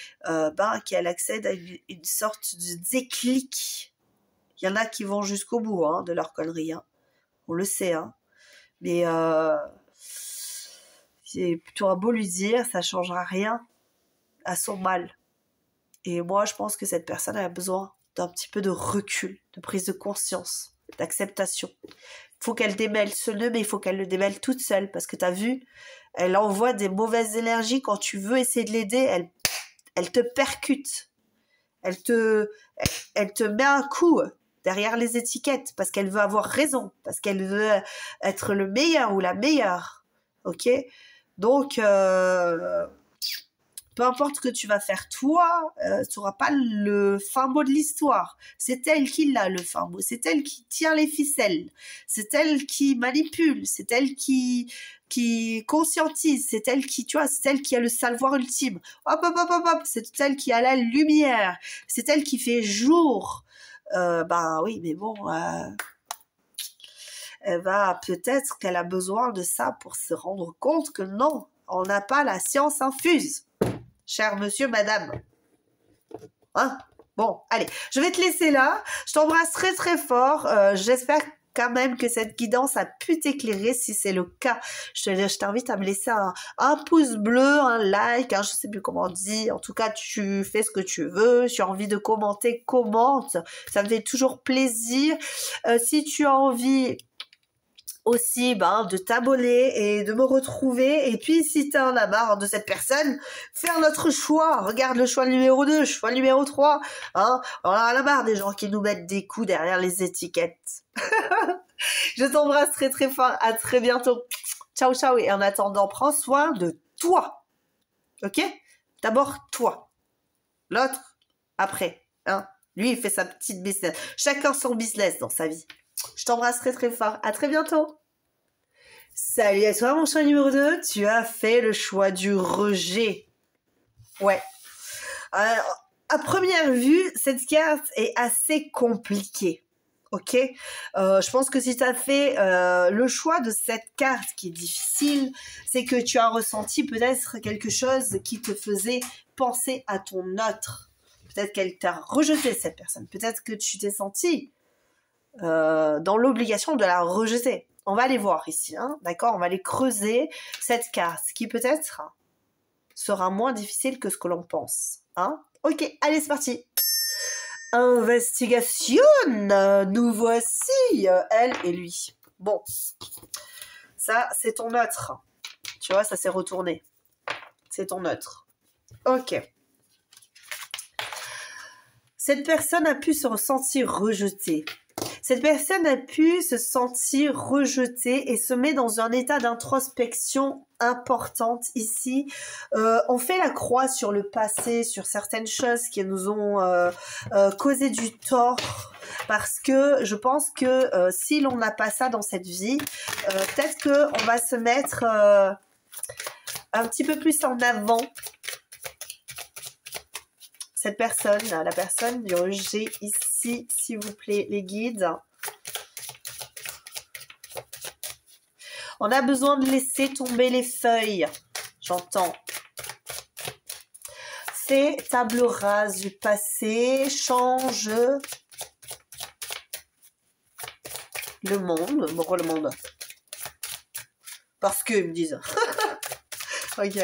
qu'elle accède à une sorte de déclic. Il y en a qui vont jusqu'au bout de leur connerie. On le sait. Mais tu auras beau lui dire, ça ne changera rien à son mal. Et moi, je pense que cette personne a besoin d'un petit peu de recul, de prise de conscience, d'acceptation. Il faut qu'elle démêle ce nœud, mais il faut qu'elle le démêle toute seule. Parce que tu as vu, elle envoie des mauvaises énergies. Quand tu veux essayer de l'aider, elle te percute. Elle te met un coup derrière les étiquettes parce qu'elle veut avoir raison, parce qu'elle veut être le meilleur ou la meilleure. Ok? Donc... peu importe ce que tu vas faire toi, tu n'auras pas le fin mot de l'histoire. C'est elle qui l'a, le fin mot. C'est elle qui tient les ficelles. C'est elle qui manipule. C'est elle qui conscientise. C'est elle qui, tu vois, c'est elle qui a le savoir ultime. Hop, hop, hop, hop, hop. C'est elle qui a la lumière. C'est elle qui fait jour. Oui, mais bon... elle va peut-être qu'elle a besoin de ça pour se rendre compte que non, on n'a pas la science infuse. Cher monsieur, madame. Bon, allez, je vais te laisser là. Je t'embrasse très très fort. J'espère quand même que cette guidance a pu t'éclairer. Si c'est le cas, je t'invite à me laisser un pouce bleu, un like, je sais plus comment on dit. En tout cas, tu fais ce que tu veux. Si tu as envie de commenter, commente. Ça me fait toujours plaisir. Si tu as envie aussi de t'abonner et de me retrouver, et puis si t'en as marre de cette personne, faire notre choix. Regarde le choix numéro 2, choix numéro 3, on en a marre des gens qui nous mettent des coups derrière les étiquettes. Je t'embrasse très très fort, à très bientôt, ciao ciao, et en attendant, prends soin de toi, ok? D'abord toi, l'autre après, lui il fait sa petite business, chacun son business dans sa vie. Je t'embrasse très très fort. À très bientôt. Salut à toi mon choix numéro 2. Tu as fait le choix du rejet. Ouais. À première vue, cette carte est assez compliquée. Ok, je pense que si tu as fait le choix de cette carte qui est difficile, c'est que tu as ressenti peut-être quelque chose qui te faisait penser à ton autre. Peut-être qu'elle t'a rejeté, cette personne. Peut-être que tu t'es senti dans l'obligation de la rejeter. On va aller voir ici, d'accord? On va aller creuser cette carte, qui peut-être sera moins difficile que ce que l'on pense. Ok, allez, c'est parti. Investigation. Nous voici, elle et lui. Bon, ça, c'est ton autre. Tu vois, ça s'est retourné. C'est ton autre. Ok. Cette personne a pu se ressentir rejetée. Cette personne a pu se sentir rejetée et se met dans un état d'introspection importante ici. On fait la croix sur le passé, sur certaines choses qui nous ont causé du tort. Parce que je pense que si l'on n'a pas ça dans cette vie, peut-être qu'on va se mettre un petit peu plus en avant. Cette personne, la personne du rejet ici, s'il vous plaît, les guides. On a besoin de laisser tomber les feuilles, j'entends. Fais table rase du passé, change le monde. Pourquoi le monde? Parce qu'ils me disent. Ok.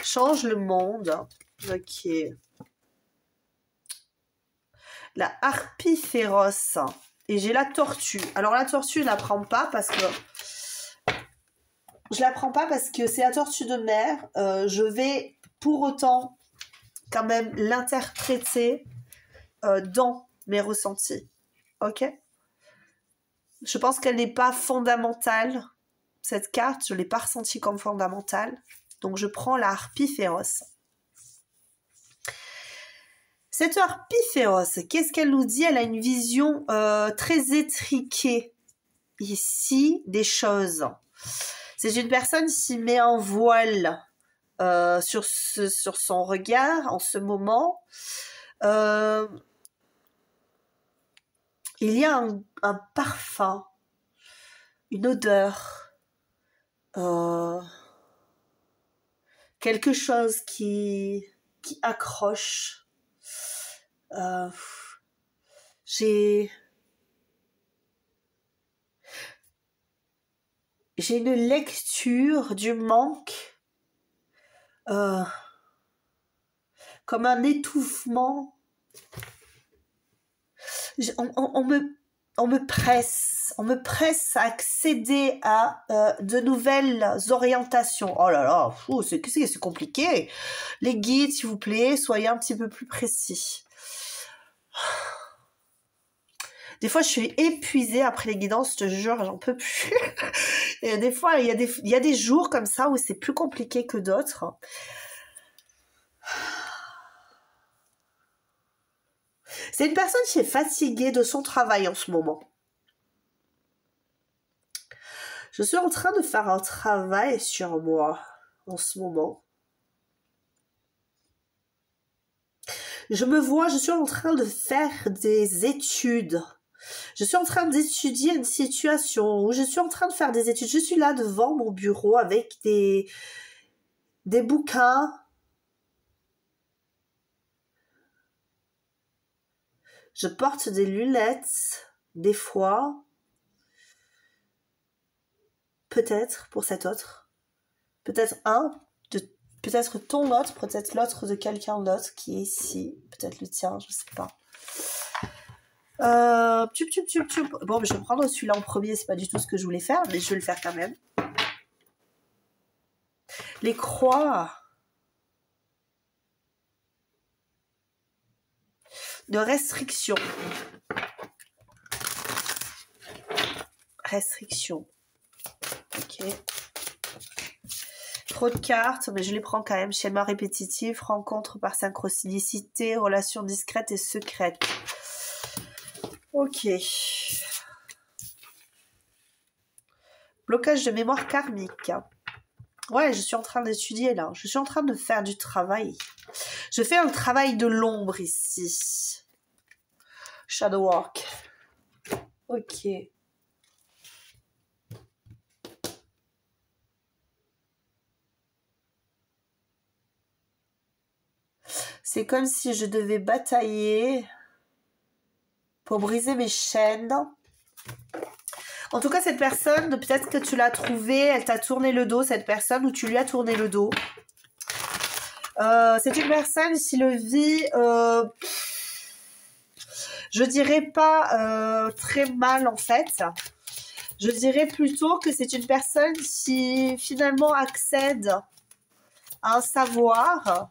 Change le monde. Ok. La harpie féroce. Et j'ai la tortue. Alors la tortue, je la prends pas parce que... Je la prends pas parce que c'est la tortue de mer. Je vais pour autant quand même l'interpréter dans mes ressentis. Ok? Je pense qu'elle n'est pas fondamentale. Cette carte, je ne l'ai pas ressentie comme fondamentale. Donc je prends la harpie féroce. Cette harpie féroce, qu'est-ce qu'elle nous dit? Elle a une vision très étriquée ici des choses. C'est une personne qui s'y met en voile sur son regard en ce moment. Il y a un parfum, une odeur, quelque chose qui accroche. J'ai une lecture du manque, comme un étouffement. On me presse à accéder à de nouvelles orientations. Oh là là, c'est compliqué. Les guides, s'il vous plaît, soyez un petit peu plus précis. Des fois, je suis épuisée après les guidances, je te jure, j'en peux plus. Et des fois, il y a des jours comme ça où c'est plus compliqué que d'autres. C'est une personne qui est fatiguée de son travail en ce moment. Je suis en train de faire un travail sur moi en ce moment. Je me vois, je suis en train de faire des études. Je suis en train d'étudier une situation où je suis en train de faire des études. Je suis là devant mon bureau avec des bouquins. Je porte des lunettes, des fois. Peut-être pour cet autre. Peut-être peut-être ton autre, peut-être l'autre de quelqu'un d'autre qui est ici. Peut-être le tien, je sais pas. Bon, mais je vais prendre celui-là en premier, c'est pas du tout ce que je voulais faire, mais je vais le faire quand même. Les croix de restriction. Restriction. Ok. Trop de cartes, mais je les prends quand même. Schéma répétitif, rencontre par synchronicité, relation discrète et secrète. Ok. Blocage de mémoire karmique. Ouais, je suis en train d'étudier là. Je suis en train de faire du travail. Je fais un travail de l'ombre ici. Shadow work. Ok. C'est comme si je devais batailler pour briser mes chaînes. En tout cas, cette personne, peut-être que tu l'as trouvée, elle t'a tourné le dos, cette personne, ou tu lui as tourné le dos. C'est une personne, s'il le vit, je dirais pas très mal en fait. Je dirais plutôt que c'est une personne qui finalement accède à un savoir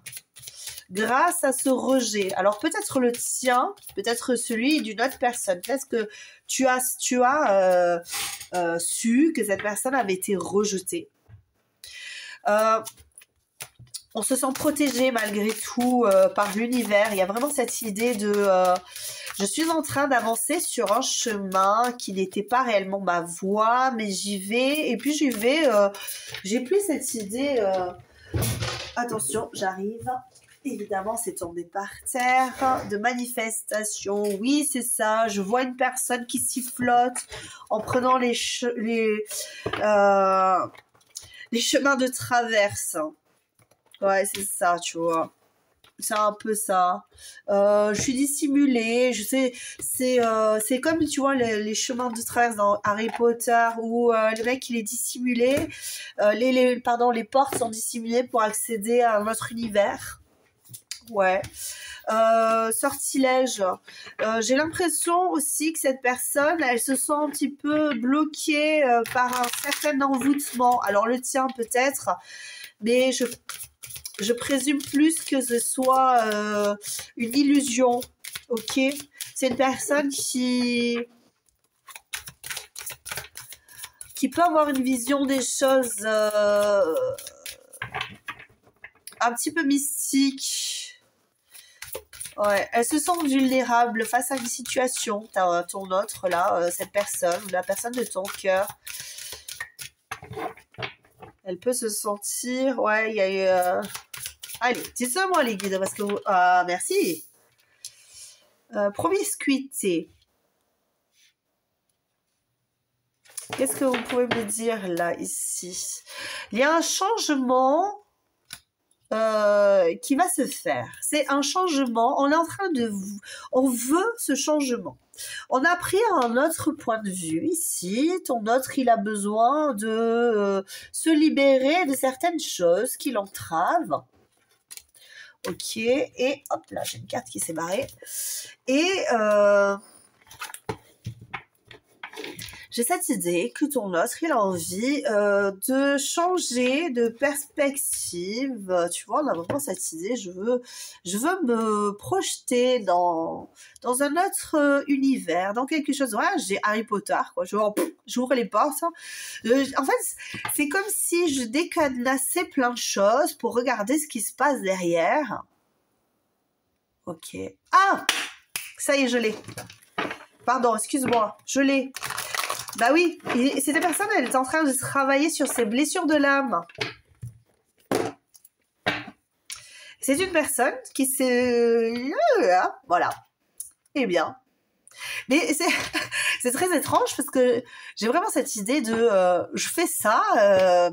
grâce à ce rejet. Alors peut-être le tien, peut-être celui d'une autre personne. Peut-être que tu as su que cette personne avait été rejetée. On se sent protégé malgré tout par l'univers. Il y a vraiment cette idée de je suis en train d'avancer sur un chemin qui n'était pas réellement ma voie, mais j'y vais. Et puis j'y vais. J'ai plus cette idée. Attention, j'arrive. Évidemment, c'est tombé par terre. De manifestation. Oui, c'est ça. Je vois une personne qui sifflote en prenant les chemins de traverse. Ouais, c'est ça, tu vois. C'est un peu ça. Je suis dissimulée. Je sais, c'est comme, tu vois, les chemins de traverse dans Harry Potter où le mec, il est dissimulé. Les portes sont dissimulées pour accéder à notre univers. Ouais. Sortilège. J'ai l'impression aussi que cette personne, elle se sent un petit peu bloquée par un certain envoûtement. Alors, le tien, peut-être. Mais je présume plus que ce soit une illusion, ok? C'est une personne qui peut avoir une vision des choses un petit peu mystique. Ouais, elle se sent vulnérable face à une situation. T'as ton autre là, cette personne, la personne de ton cœur. Elle peut se sentir... Ouais, il y a eu... Allez, dites-le moi les guides, parce que... merci. Promiscuité. Qu'est-ce que vous pouvez me dire là, ici? Il y a un changement qui va se faire. C'est un changement. On est en train de... On veut ce changement. On a pris un autre point de vue ici. Ton autre, il a besoin de se libérer de certaines choses qui l'entravent. Ok. Et hop là, j'ai une carte qui s'est barrée. Et j'ai cette idée que ton autre, il a envie de changer de perspective. Tu vois, on a vraiment cette idée. Je veux me projeter dans un autre univers, dans quelque chose. Ouais, j'ai Harry Potter, quoi. J'ouvre les portes. Hein. En fait, c'est comme si je décadenassais plein de choses pour regarder ce qui se passe derrière. Ok. Ah! Ça y est, je l'ai. Pardon, excuse-moi. Je l'ai. Bah oui, cette personne, elle est en train de travailler sur ses blessures de l'âme. C'est une personne qui se... Voilà. Eh bien. Mais c'est très étrange parce que j'ai vraiment cette idée de... je fais ça,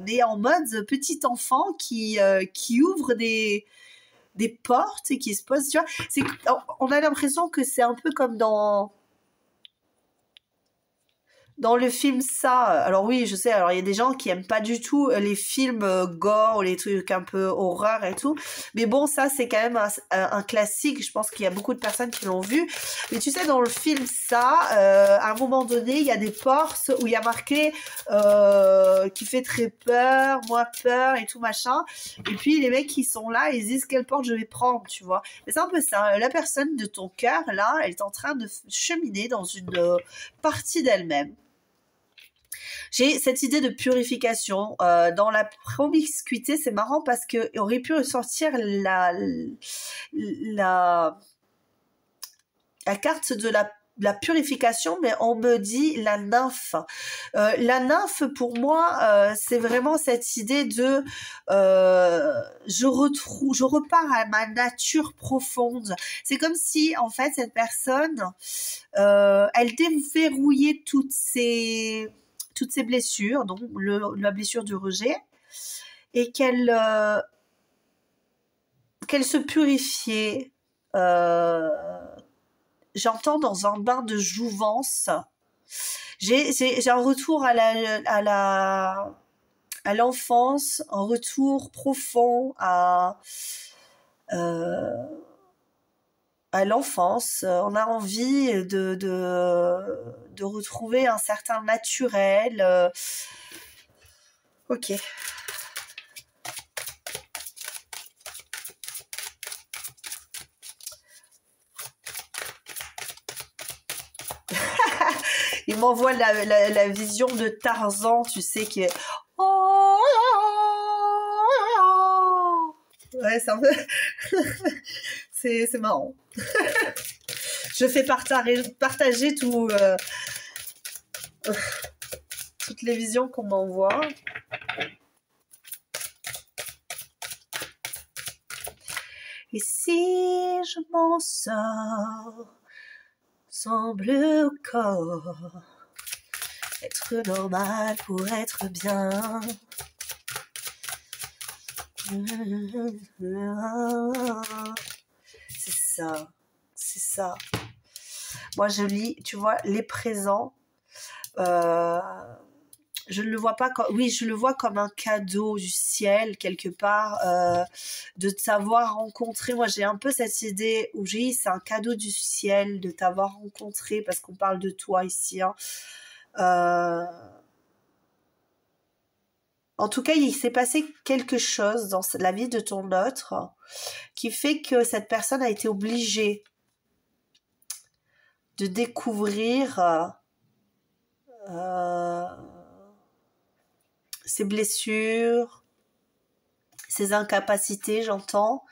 mais en mode petit enfant qui ouvre des des portes qui se posent, tu vois. On a l'impression que c'est un peu comme dans le film ça, alors oui, je sais, alors il y a des gens qui aiment pas du tout les films gore, les trucs un peu horreur et tout, mais bon, ça c'est quand même un classique, je pense qu'il y a beaucoup de personnes qui l'ont vu, mais tu sais, dans le film ça, à un moment donné, il y a des portes où il y a marqué qui fait très peur, moi peur et tout machin, et puis les mecs qui sont là, ils disent quelle porte je vais prendre, tu vois, mais c'est un peu ça, la personne de ton cœur, là, elle est en train de cheminer dans une partie d'elle-même. J'ai cette idée de purification. Dans la promiscuité, c'est marrant parce qu'on aurait pu ressortir la carte de la purification, mais on me dit la nymphe. La nymphe, pour moi, c'est vraiment cette idée de je repars à ma nature profonde. C'est comme si, en fait, cette personne, elle déverrouillait toutes ses blessures, donc la blessure du rejet, et qu'elle se purifiait. J'entends dans un bain de jouvence. J'ai un retour à l'enfance, un retour profond à l'enfance. On a envie de retrouver un certain naturel. Ok. Il m'envoie la vision de Tarzan, tu sais, qui est... Ouais, c'est un peu... c'est marrant. Je fais partager toutes les visions qu'on m'envoie. Et si je m'en sors sans bleu au corps, être normal pour être bien. C'est ça. Moi, je lis, tu vois, les présents. Je ne le vois pas comme... Oui, je le vois comme un cadeau du ciel, quelque part, de t'avoir rencontré. Moi, j'ai un peu cette idée où c'est un cadeau du ciel de t'avoir rencontré, parce qu'on parle de toi ici. Hein. En tout cas, il s'est passé quelque chose dans la vie de ton autre qui fait que cette personne a été obligée de découvrir ses blessures, ses incapacités, j'entends.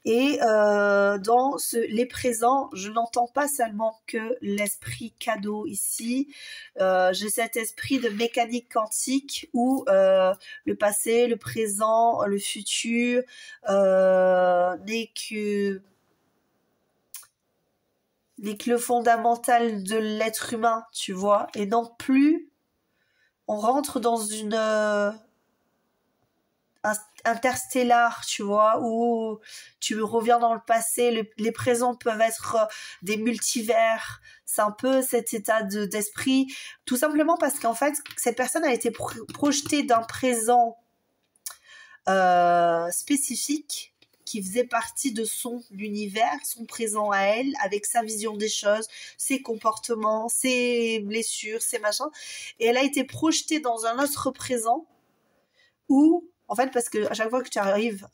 Et dans les présents, je n'entends pas seulement que l'esprit cadeau ici. J'ai cet esprit de mécanique quantique où le passé, le présent, le futur n'est que le fondamental de l'être humain, tu vois. Et non plus, on rentre dans une... interstellar, tu vois, où tu reviens dans le passé, les présents peuvent être des multivers, c'est un peu cet état d'esprit, tout simplement parce qu'en fait, cette personne a été projetée d'un présent spécifique, qui faisait partie de son univers, son présent à elle, avec sa vision des choses, ses comportements, ses blessures, ses machins, et elle a été projetée dans un autre présent, où en fait, parce que à chaque fois que tu arrives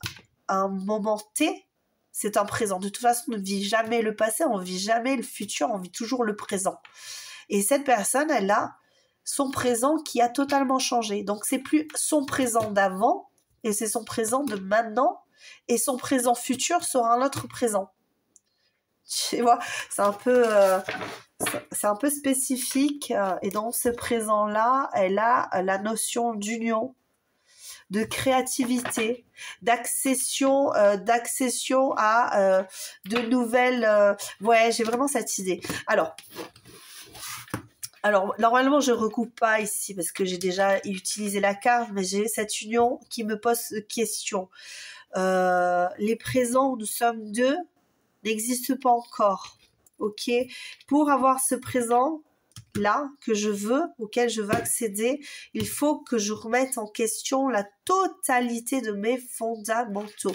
à un moment T, c'est un présent. De toute façon, on ne vit jamais le passé, on ne vit jamais le futur, on vit toujours le présent. Et cette personne, elle a son présent qui a totalement changé. Donc, c'est plus son présent d'avant, et c'est son présent de maintenant, et son présent futur sera un autre présent. Tu vois, c'est un peu spécifique. Et dans ce présent-là, elle a la notion d'union, de créativité, d'accession à de nouvelles... ouais, j'ai vraiment cette idée. Alors, normalement, je ne recoupe pas ici parce que j'ai déjà utilisé la carte, mais j'ai cette union qui me pose question. les présents où nous sommes deux n'existent pas encore. Ok? Pour avoir ce présent là que je veux, auquel je veux accéder, il faut que je remette en question la totalité de mes fondamentaux.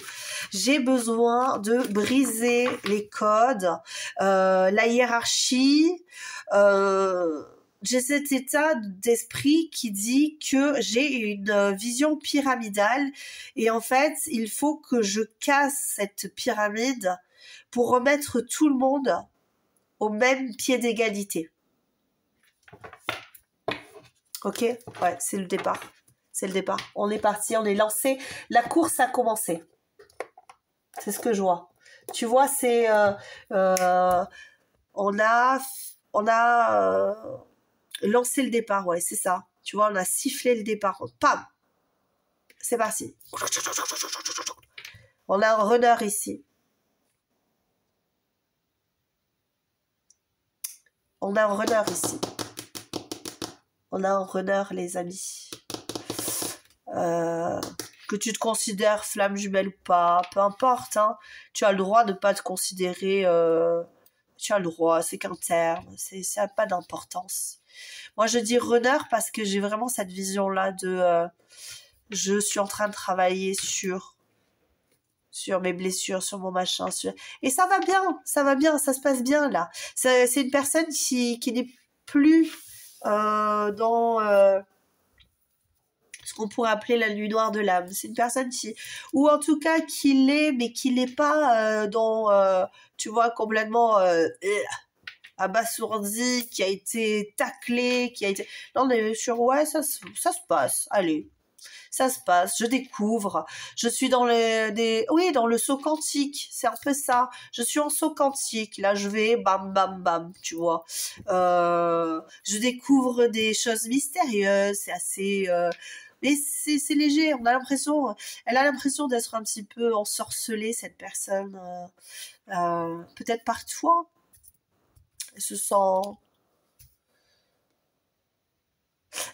J'ai besoin de briser les codes, la hiérarchie. J'ai cet état d'esprit qui dit que j'ai une vision pyramidale et en fait, il faut que je casse cette pyramide pour remettre tout le monde au même pied d'égalité. Ok? Ouais, c'est le départ. C'est le départ. On est parti, on est lancé. La course a commencé. C'est ce que je vois. Tu vois, c'est... on a lancé le départ, ouais, c'est ça. Tu vois, on a sifflé le départ. Pam! C'est parti. On a un runner ici. On a un runner ici. On a un runner, les amis. Que tu te considères flamme jumelle ou pas, peu importe, hein. Tu as le droit de ne pas te considérer... tu as le droit, c'est qu'un terme, ça n'a pas d'importance. Moi, je dis runner parce que j'ai vraiment cette vision-là de... je suis en train de travailler sur mes blessures, sur mon machin. Et ça va bien, ça se passe bien, là. C'est une personne qui n'est plus dans... ce qu'on pourrait appeler la nuit noire de l'âme. C'est une personne ou en tout cas qui l'est, mais qui l'est pas tu vois, complètement abasourdi, qui a été taclé, non, mais sur ouais, ça se passe, allez. Ça se passe, je découvre, je suis dans dans le saut quantique, c'est un peu ça, je suis en saut quantique, là je vais bam bam bam, tu vois, je découvre des choses mystérieuses, c'est assez... mais c'est léger, elle a l'impression d'être un petit peu ensorcelée, cette personne, peut-être par toi, elle se sent...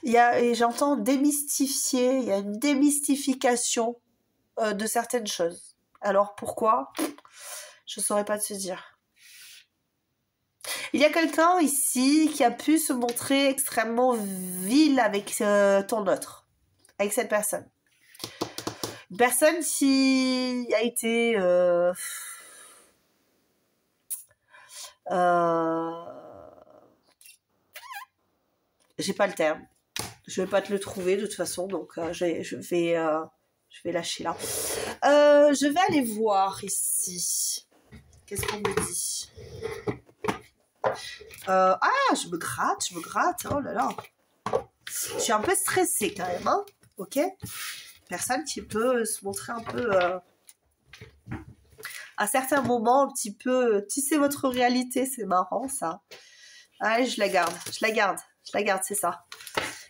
et j'entends démystifier, il y a une démystification de certaines choses. Alors pourquoi? Je ne saurais pas te dire. Il y a quelqu'un ici qui a pu se montrer extrêmement vil avec ton autre, avec cette personne. Une personne qui a été... j'ai pas le terme. Je vais pas te le trouver de toute façon, donc je vais lâcher là. Je vais aller voir ici. Qu'est-ce qu'on me dit? Je me gratte. Oh là là. Je suis un peu stressée quand même, hein. Ok? Personne qui peut se montrer un peu... à certains moments, un petit peu... tisser votre réalité, c'est marrant, ça. Allez, je la garde, c'est ça.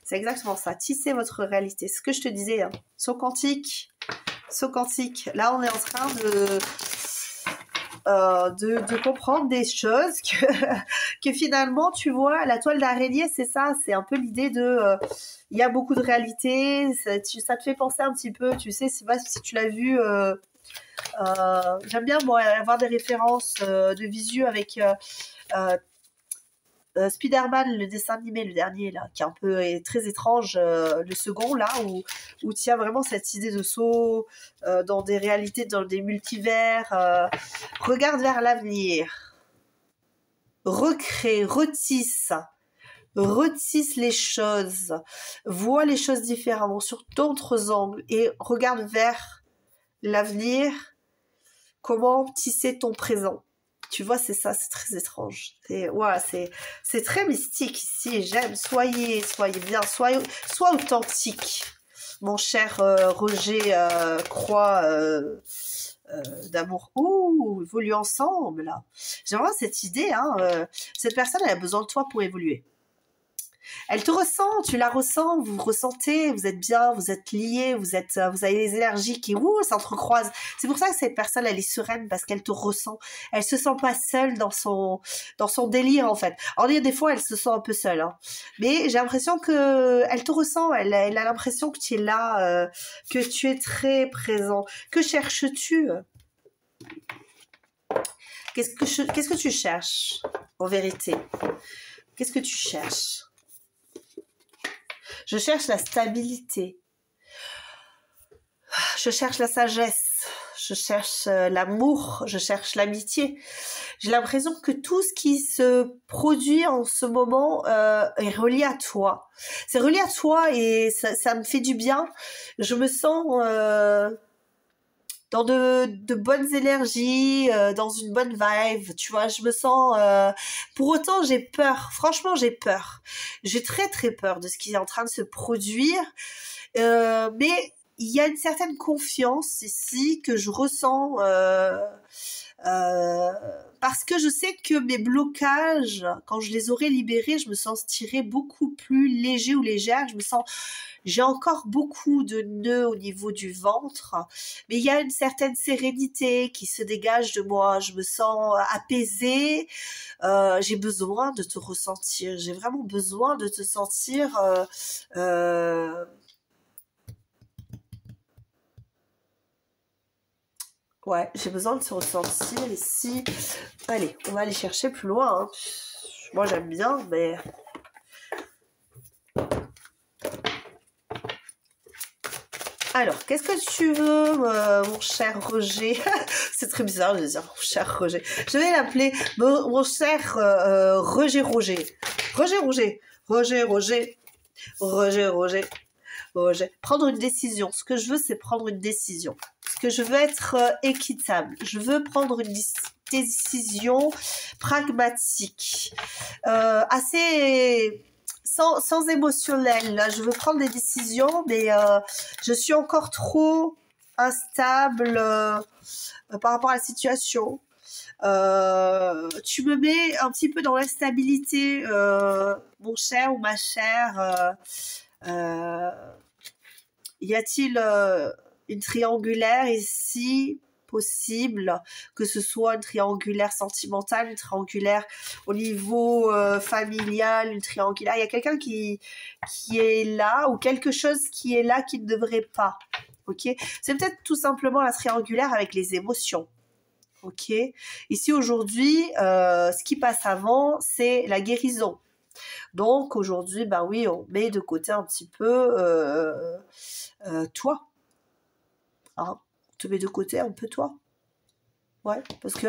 C'est exactement ça. Tisser votre réalité. Ce que je te disais, hein. Saut quantique. Là, on est en train de comprendre des choses que finalement, tu vois, la toile d'araignée, c'est ça. C'est un peu l'idée de... il y a beaucoup de réalité. Ça te fait penser un petit peu, tu sais, c'est pas si tu l'as vu... j'aime bien, moi, avoir des références de visu avec... Spider-Man, le dessin animé, le dernier là, qui est un peu très étrange, le second là, où tu as vraiment cette idée de saut dans des réalités, dans des multivers. Regarde vers l'avenir, recrée, retisse les choses, vois les choses différemment sur d'autres angles et regarde vers l'avenir, comment tisser ton présent. Tu vois, c'est ça, c'est très étrange. C'est très mystique ici. J'aime. Soyez bien, sois authentique. Mon cher Roger Croix d'amour. Ouh, évolue ensemble là. J'ai vraiment cette idée. Cette personne, elle a besoin de toi pour évoluer. Elle te ressent, tu la ressens, vous ressentez, vous êtes bien, vous êtes liés, vous avez les énergies qui s'entrecroisent. C'est pour ça que cette personne, elle est sereine parce qu'elle te ressent. Elle se sent pas seule dans son délire en fait. Alors il y a des fois, elle se sent un peu seule, hein. Mais j'ai l'impression que elle te ressent. Elle a l'impression que tu es là, que tu es très présent. Que cherches-tu? Qu'est-ce que tu cherches en vérité? Qu'est-ce que tu cherches? Je cherche la stabilité. Je cherche la sagesse. Je cherche l'amour. Je cherche l'amitié. J'ai l'impression que tout ce qui se produit en ce moment est relié à toi. C'est relié à toi et ça me fait du bien. Je me sens dans de bonnes énergies, dans une bonne vibe, tu vois, je me sens... Pour autant, j'ai peur, franchement, j'ai peur. J'ai très très peur de ce qui est en train de se produire, mais il y a une certaine confiance ici que je ressens... parce que je sais que mes blocages, quand je les aurai libérés, je me sentirai beaucoup plus léger ou légère. J'ai encore beaucoup de nœuds au niveau du ventre, mais il y a une certaine sérénité qui se dégage de moi. Je me sens apaisée. J'ai besoin de te ressentir. J'ai vraiment besoin de te sentir. Ouais, j'ai besoin de te ressentir ici. Allez, on va aller chercher plus loin, hein. Moi, j'aime bien, mais... Alors, qu'est-ce que tu veux, mon cher Roger? C'est très bizarre de dire mon cher Roger. Je vais l'appeler mon cher Roger. Prendre une décision. Ce que je veux, c'est prendre une décision. Parce que je veux être équitable. Je veux prendre une décision pragmatique. Assez... Sans émotionnel, là, je veux prendre des décisions, mais je suis encore trop instable par rapport à la situation. Tu me mets un petit peu dans l'instabilité, mon cher ou ma chère. Y a-t-il une triangulaire ici possible, que ce soit une triangulaire sentimentale, une triangulaire au niveau familial, une triangulaire, il y a quelqu'un qui est là ou quelque chose qui est là qui ne devrait pas, ok? C'est peut-être tout simplement la triangulaire avec les émotions, ok? Ici aujourd'hui, ce qui passe avant, c'est la guérison. Donc aujourd'hui, bah oui, on met de côté un petit peu toi, hein? Te mets de côté un peu toi. Ouais, parce que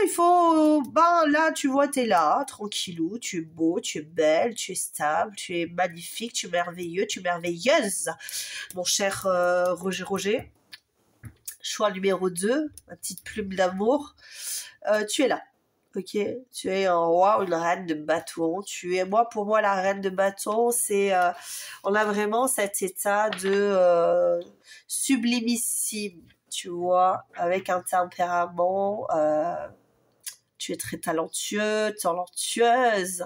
il faut, ben là tu vois, t'es là, tranquillou, tu es beau, tu es belle, tu es stable, tu es magnifique, tu es merveilleux, tu es merveilleuse, mon cher Roger, choix numéro 2, ma petite plume d'amour, tu es là. Ok, tu es un roi ou une reine de bâton. Pour moi, la reine de bâton, c'est, on a vraiment cet état de sublimissime, tu vois, avec un tempérament. Tu es très talentueuse,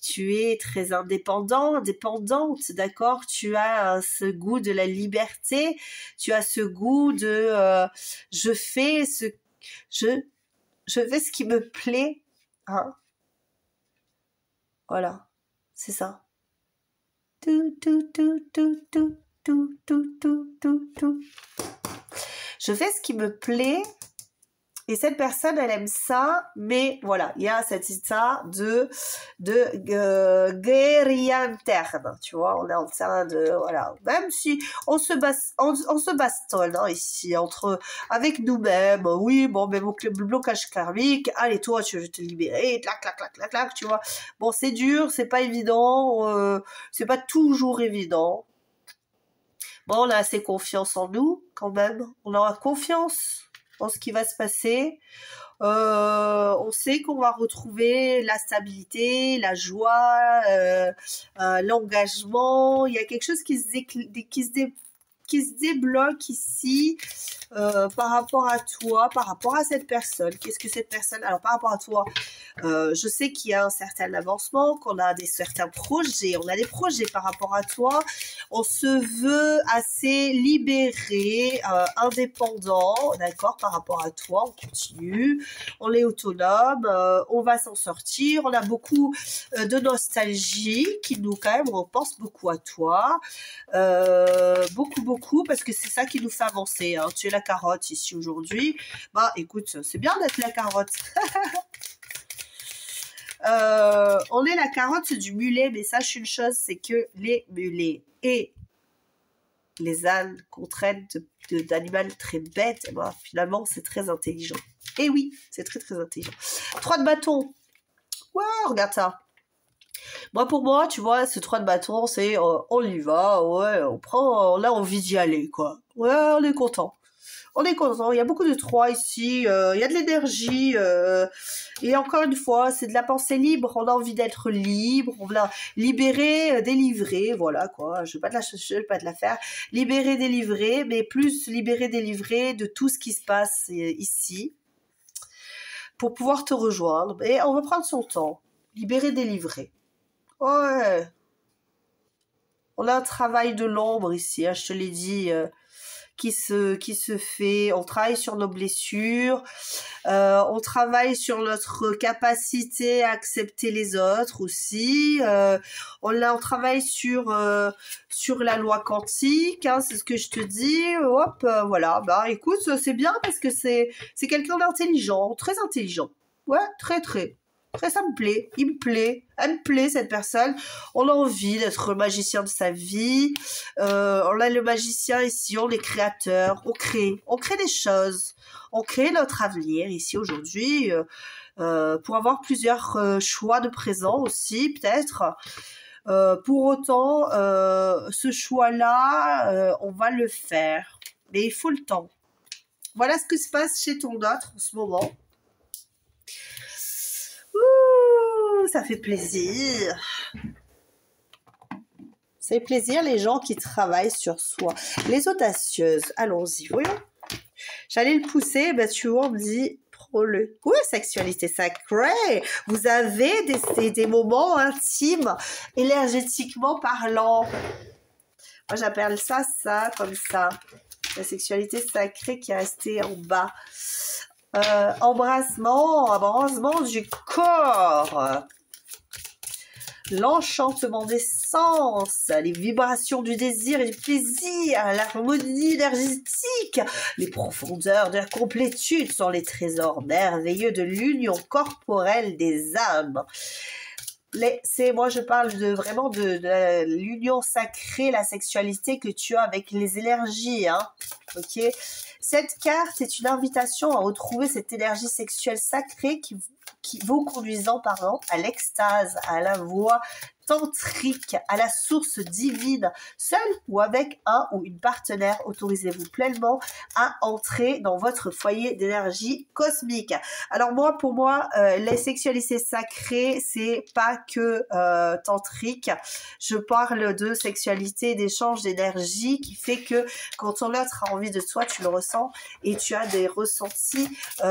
tu es très indépendante, d'accord? Tu as ce goût de la liberté, tu as ce goût de je fais ce qui me plaît, hein. Voilà, c'est ça. Je fais ce qui me plaît. Et cette personne, elle aime ça, mais voilà, il y a cet état de guérilla interne, tu vois, on est en train de, voilà, même si on se bastonne, hein, ici, avec nous-mêmes, oui, bon, mais mon blocage karmique, allez, toi, tu veux te libérer, clac, clac, clac, clac, clac, tu vois, bon, c'est dur, c'est pas évident, c'est pas toujours évident. Bon, on a assez confiance en nous, quand même, on aura confiance en ce qui va se passer. On sait qu'on va retrouver la stabilité, la joie, l'engagement. Il y a quelque chose qui se débloque ici. par rapport à toi, par rapport à cette personne. Qu'est-ce que cette personne... Alors, par rapport à toi, je sais qu'il y a un certain avancement, qu'on a certains projets. On a des projets par rapport à toi. On se veut assez libéré, indépendant, d'accord, par rapport à toi. On continue. On est autonome. On va s'en sortir. On a beaucoup de nostalgie qui nous, quand même, on pense beaucoup à toi. Beaucoup, parce que c'est ça qui nous fait avancer. Hein. Tu es la carotte ici aujourd'hui. Bah, écoute, c'est bien d'être la carotte. On est la carotte du mulet, mais sache une chose, c'est que les mulets et les ânes qu'on traite d'animal très bête, eh ben, finalement, c'est très intelligent. Et oui, c'est très intelligent. 3 de bâton. Ouais, regarde ça. Moi, pour moi, tu vois, ce 3 de bâton, c'est on y va, ouais, on prend, on a envie d'y aller, quoi. Ouais, on est content. On est content, il y a beaucoup de 3 ici, il y a de l'énergie, et encore une fois, c'est de la pensée libre, on a envie d'être libre, on veut libérer, délivrer, voilà quoi, je vais pas de la faire, libérer, délivrer, mais plus libérer, délivrer de tout ce qui se passe ici, pour pouvoir te rejoindre, et on va prendre son temps, libérer, délivrer. Ouais, on a un travail de l'ombre ici, hein, je te l'ai dit, qui se fait, on travaille sur nos blessures, on travaille sur notre capacité à accepter les autres aussi, on travaille sur la loi quantique, hein, c'est ce que je te dis, hop, voilà, bah écoute, c'est bien parce que c'est quelqu'un d'intelligent, très intelligent, ouais, très, ça me plaît, elle me plaît cette personne, on a envie d'être le magicien de sa vie, on a le magicien ici, on est créateur, on crée des choses, on crée notre avenir ici aujourd'hui, pour avoir plusieurs choix de présent aussi peut-être, pour autant ce choix-là, on va le faire, mais il faut le temps. Voilà ce qui se passe chez ton autre en ce moment. Ça fait plaisir. Ça fait plaisir les gens qui travaillent sur soi. Les audacieuses, allons-y, voyons. J'allais le pousser, ben tu vois, on me dit, prends-le. Oui, sexualité sacrée. Vous avez des moments intimes, énergétiquement parlant. Moi, j'appelle ça, comme ça. La sexualité sacrée qui est restée en bas. Embrassement du corps. L'enchantement des sens, les vibrations du désir et du plaisir, l'harmonie énergétique, les profondeurs de la complétude sont les trésors merveilleux de l'union corporelle des âmes. Moi je parle vraiment de l'union sacrée, la sexualité que tu as avec les énergies, hein, ok. Cette carte est une invitation à retrouver cette énergie sexuelle sacrée qui vous conduisant à l'extase, à la voie tantrique, à la source divine, seul ou avec un ou une partenaire. Autorisez-vous pleinement à entrer dans votre foyer d'énergie cosmique. Alors pour moi, la sexualité sacrée, c'est pas que tantrique. Je parle de sexualité, d'échange d'énergie qui fait que quand ton autre a envie de toi, tu le ressens et tu as des ressentis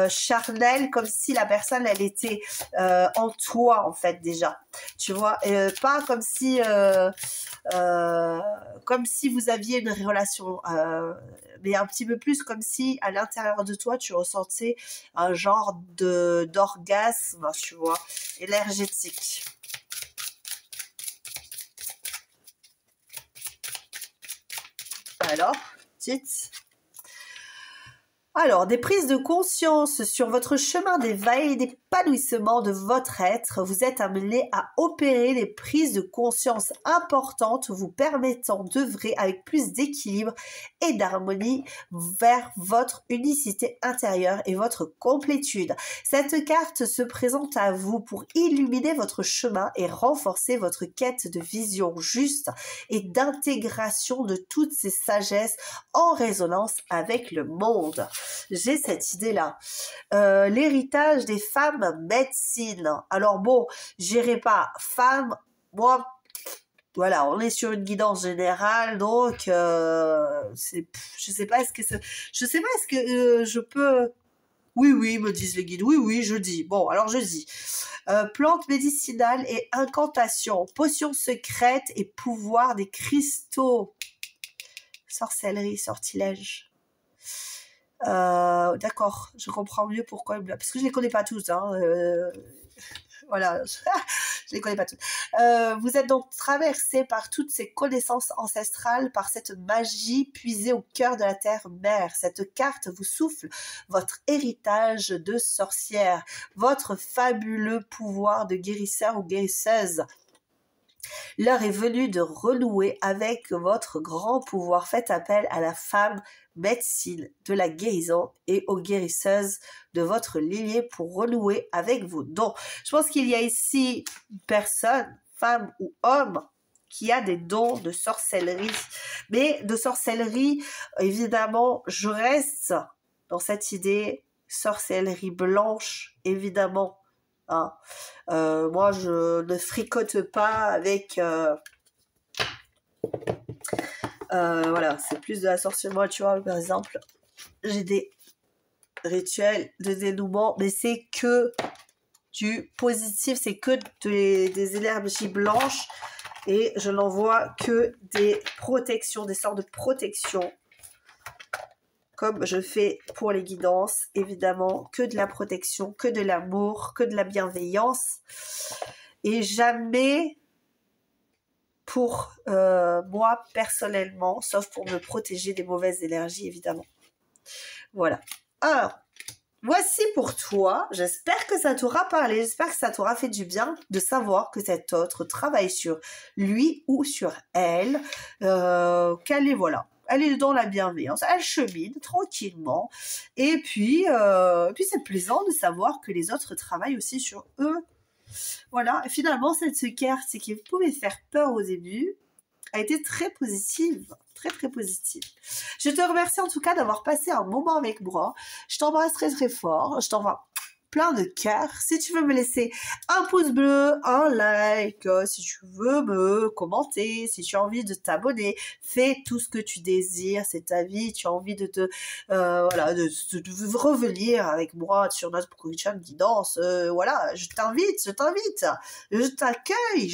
charnels comme si la personne, elle était en toi en fait déjà. Tu vois, pas comme si vous aviez une relation, mais un petit peu plus comme si à l'intérieur de toi tu ressentais un genre d'orgasme, tu vois, énergétique. Alors, dites. Alors, des prises de conscience sur votre chemin d'éveil et d'épanouissement de votre être. Vous êtes amené à opérer des prises de conscience importantes vous permettant d'œuvrer avec plus d'équilibre et d'harmonie vers votre unicité intérieure et votre complétude. Cette carte se présente à vous pour illuminer votre chemin et renforcer votre quête de vision juste et d'intégration de toutes ces sagesses en résonance avec le monde. J'ai cette idée-là. L'héritage des femmes médecine. Alors bon, j'irai pas femme, moi, voilà, on est sur une guidance générale, donc je sais pas est-ce que je peux. Oui, oui, me disent les guides. Oui, oui, je dis. Bon, alors je dis. Plantes médicinales et incantations, potions secrètes et pouvoirs des cristaux. Sorcellerie, sortilège. D'accord, je comprends mieux pourquoi. Parce que je les connais pas tous. Hein, voilà, je les connais pas toutes. Vous êtes donc traversé par toutes ces connaissances ancestrales, par cette magie puisée au cœur de la terre-mère. Cette carte vous souffle votre héritage de sorcière, votre fabuleux pouvoir de guérisseur ou guérisseuse. L'heure est venue de renouer avec votre grand pouvoir. Faites appel à la femme médecine de la guérison et aux guérisseuses de votre lignée pour renouer avec vos dons. Je pense qu'il y a ici une personne, femme ou homme, qui a des dons de sorcellerie. Mais de sorcellerie, évidemment, je reste dans cette idée sorcellerie blanche, évidemment. Hein. Moi, je ne fricote pas avec... voilà, c'est plus de la sorcellerie. Moi, tu vois, par exemple, j'ai des rituels de dénouement, mais c'est que du positif, c'est que des énergies blanches et je n'envoie que des protections, des sortes de protections. Comme je fais pour les guidances, évidemment, que de la protection, que de l'amour, que de la bienveillance. Et jamais pour moi, personnellement, sauf pour me protéger des mauvaises énergies, évidemment. Voilà. Alors, voici pour toi. J'espère que ça t'aura parlé, j'espère que ça t'aura fait du bien de savoir que cet autre travaille sur lui ou sur elle, qu'elle est, voilà. Elle est dans la bienveillance, elle chemine tranquillement. Et puis c'est plaisant de savoir que les autres travaillent aussi sur eux. Voilà, et finalement, cette carte, c'est qui pouvait faire peur au début, a été très positive, très très positive. Je te remercie en tout cas d'avoir passé un moment avec moi. Je t'embrasse très très fort, je t'envoie plein de cœurs. Si tu veux me laisser un pouce bleu, un like, si tu veux me commenter, si tu as envie de t'abonner, fais tout ce que tu désires, c'est ta vie, tu as envie de te voilà, de revenir avec moi sur notre prochaine de guidance, voilà, je t'invite, je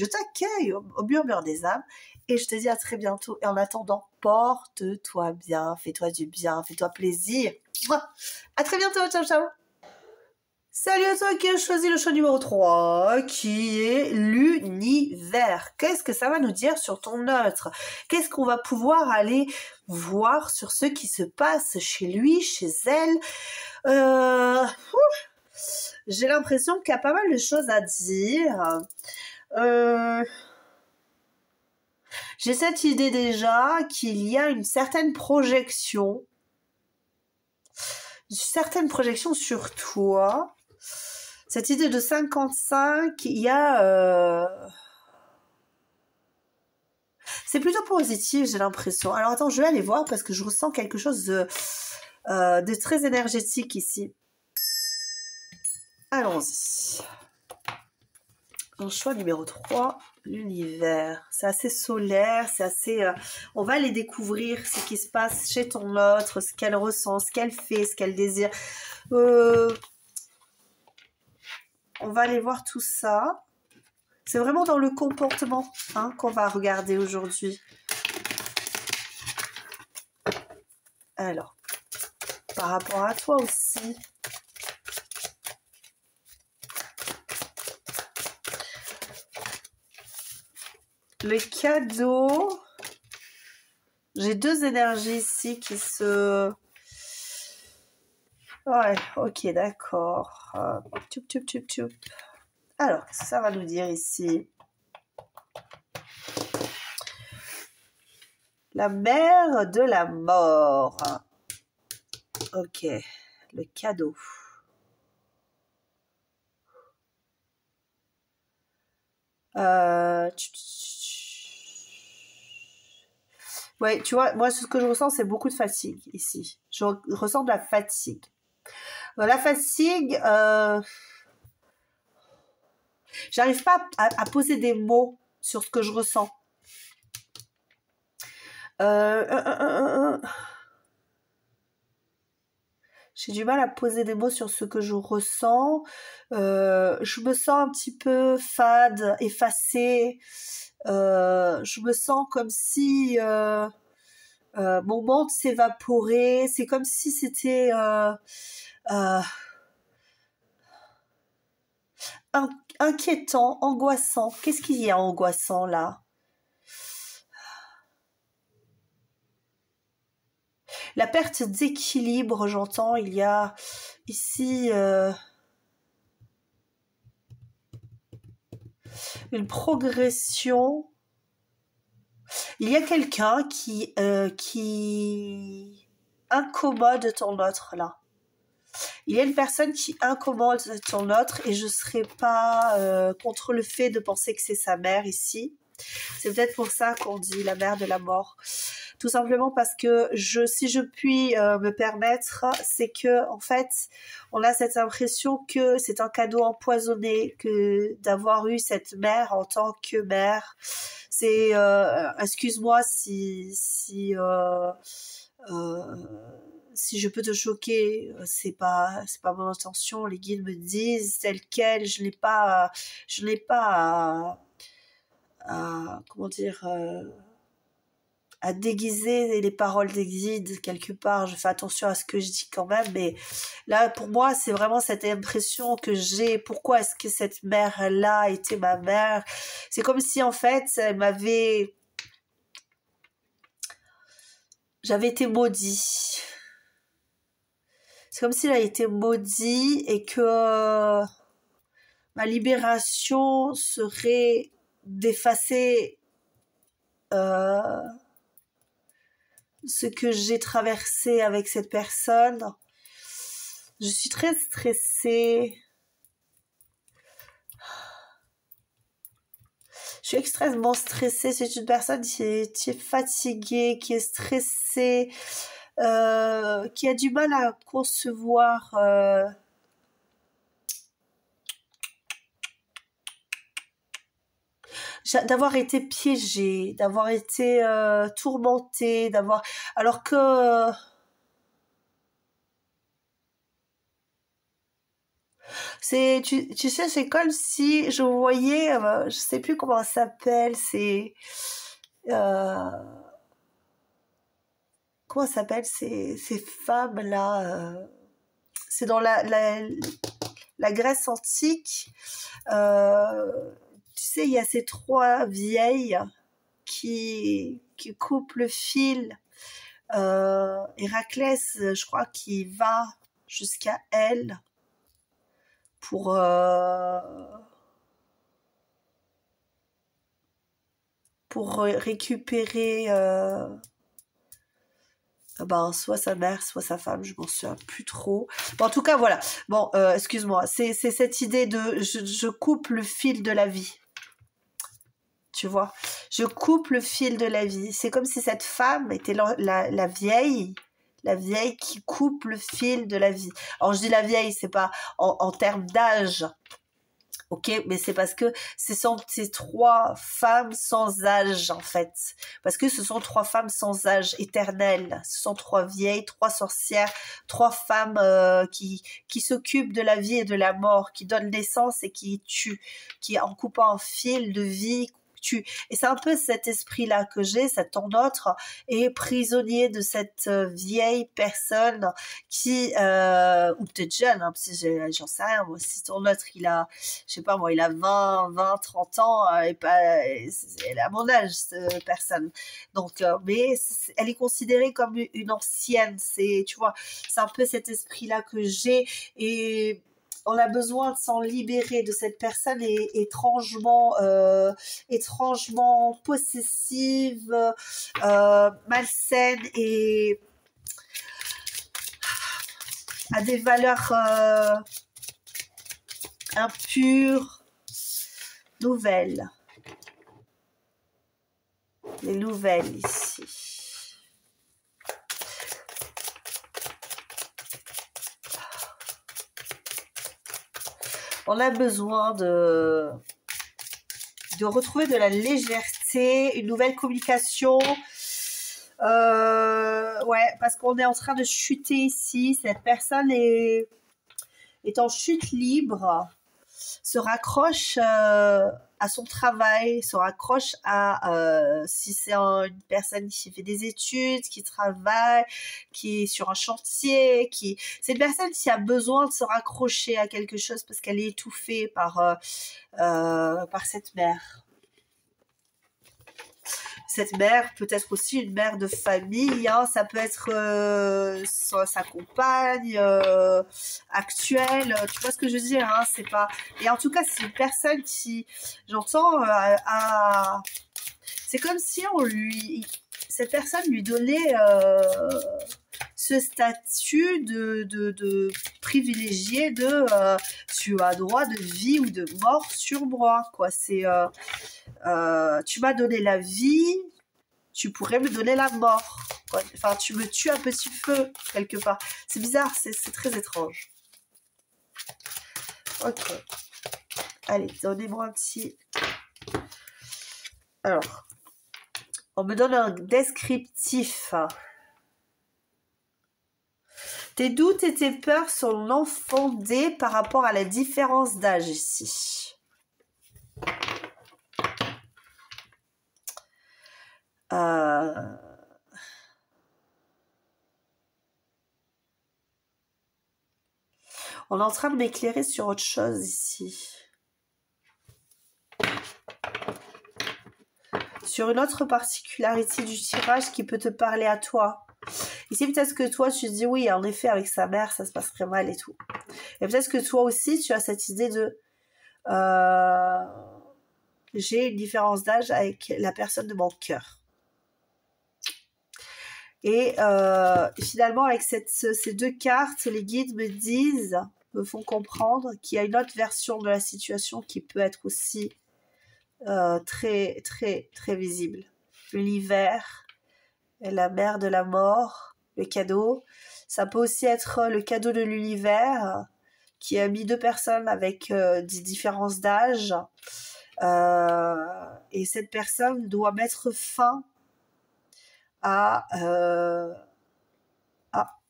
t'accueille au murmure des âmes. Et je te dis à très bientôt. Et en attendant, porte-toi bien, fais-toi du bien, fais-toi plaisir. À très bientôt, ciao ciao. Salut à toi qui as choisi le choix numéro 3, qui est l'univers. Qu'est-ce que ça va nous dire sur ton autre? Qu'est-ce qu'on va pouvoir aller voir sur ce qui se passe chez lui, chez elle? J'ai l'impression qu'il y a pas mal de choses à dire. J'ai cette idée déjà qu'il y a une certaine projection sur toi. Cette idée de 55, il y a... C'est plutôt positif, j'ai l'impression. Alors attends, je vais aller voir parce que je ressens quelque chose de très énergétique ici. Allons-y. Un choix numéro 3, l'univers. C'est assez solaire, c'est assez... on va aller découvrir ce qui se passe chez ton autre, ce qu'elle ressent, ce qu'elle fait, ce qu'elle désire. On va aller voir tout ça. C'est vraiment dans le comportement qu'on va regarder aujourd'hui. Alors, par rapport à toi aussi... Le cadeau, j'ai deux énergies ici qui se... Ouais, ok, d'accord. Alors, qu'est-ce que ça va nous dire ici? La mère de la mort. Ok, le cadeau. Ouais, tu vois, moi, ce que je ressens, c'est beaucoup de fatigue ici. Je ressens de la fatigue. La fatigue, j'arrive pas à poser des mots sur ce que je ressens. Euh, euh, euh, euh, euh. J'ai du mal à poser des mots sur ce que je ressens. Je me sens un petit peu fade, effacée. Je me sens comme si mon monde s'évaporait. C'est comme si c'était euh, in- inquiétant, angoissant. Qu'est-ce qu'il y a angoissant là? La perte d'équilibre, j'entends. Il y a ici une progression. Il y a quelqu'un qui incommode ton autre là. Il y a une personne qui incommode ton autre et je serais pas contre le fait de penser que c'est sa mère ici. C'est peut-être pour ça qu'on dit la mère de la mort. Tout simplement parce que si je puis me permettre, c'est que en fait, on a cette impression que c'est un cadeau empoisonné que d'avoir eu cette mère en tant que mère. C'est, excuse-moi euh, si je peux te choquer, c'est pas mon intention. Les guides me disent tel quel, je n'ai pas comment dire, à déguiser les paroles des guides quelque part. Je fais attention à ce que je dis quand même, mais là, pour moi, c'est vraiment cette impression que j'ai. Pourquoi est-ce que cette mère-là était ma mère? C'est comme si, en fait, j'avais été maudit. C'est comme s'il a été maudit et que ma libération serait d'effacer euh, ce que j'ai traversé avec cette personne. Je suis très stressée. Je suis extrêmement stressée. C'est une personne qui est fatiguée, qui est stressée, qui a du mal à concevoir d'avoir été piégée, d'avoir été tourmentée, alors que tu sais, c'est comme si je voyais, je sais plus comment ça s'appelle, euh, comment ça s'appelle ces femmes-là, c'est dans la Grèce antique, euh, tu sais, il y a ces trois vieilles qui coupent le fil. Héraclès, je crois qu'il va jusqu'à elle pour récupérer ben, soit sa mère, soit sa femme, je m'en souviens plus trop. Bon, en tout cas, voilà. Bon, excuse-moi, c'est cette idée de je coupe le fil de la vie. Tu vois, je coupe le fil de la vie. C'est comme si cette femme était la vieille qui coupe le fil de la vie. Alors je dis la vieille, c'est pas en termes d'âge, ok, mais c'est parce que ce sont ces trois femmes sans âge en fait, parce que ce sont trois femmes sans âge éternel. Ce sont trois vieilles, trois sorcières, trois femmes qui s'occupent de la vie et de la mort, qui donnent naissance et qui tuent, qui en coupant un fil de vie tue. Et c'est un peu cet esprit-là que j'ai, cet ton autre est prisonnier de cette vieille personne qui, ou peut-être jeune, hein, parce que j'en sais rien, moi, si ton autre il a, je sais pas moi, il a 30 ans, et pas, elle a mon âge, cette personne. Donc, mais elle est considérée comme une ancienne, tu vois, c'est un peu cet esprit-là que j'ai, et on a besoin de s'en libérer de cette personne étrangement possessive, malsaine et a des valeurs impures, nouvelles. Les nouvelles ici. On a besoin de retrouver de la légèreté, une nouvelle communication, Ouais, parce qu'on est en train de chuter ici. Cette personne est en chute libre, se raccroche à son travail, se raccroche à si c'est une personne qui fait des études, qui travaille, qui est sur un chantier, c'est une personne qui a besoin de se raccrocher à quelque chose parce qu'elle est étouffée par cette mère. Cette mère peut être aussi une mère de famille, hein, ça peut être sa compagne actuelle, tu vois ce que je veux dire, hein, c'est pas... Et en tout cas, c'est une personne qui, j'entends, c'est comme si cette personne lui donnait ce statut de privilégié de tu as droit de vie ou de mort sur moi, quoi. C'est tu m'as donné la vie, tu pourrais me donner la mort. Enfin, tu me tues à petit feu, quelque part. C'est bizarre, c'est très étrange. Ok. Allez, donnez-moi un petit... Alors, on me donne un descriptif. Tes doutes et tes peurs sont non fondés par rapport à la différence d'âge ici. On est en train de m'éclairer sur autre chose ici. Sur une autre particularité du tirage qui peut te parler à toi. Ici, peut-être que toi, tu te dis, oui, en effet, avec sa mère, ça se passerait mal et tout. Et peut-être que toi aussi, tu as cette idée de... j'ai une différence d'âge avec la personne de mon cœur. Et finalement, avec ces deux cartes, les guides me font comprendre qu'il y a une autre version de la situation qui peut être aussi très, très, très visible. L'univers, la mère de la mort, le cadeau. Ça peut aussi être le cadeau de l'univers qui a mis deux personnes avec des différences d'âge. Et cette personne doit mettre fin à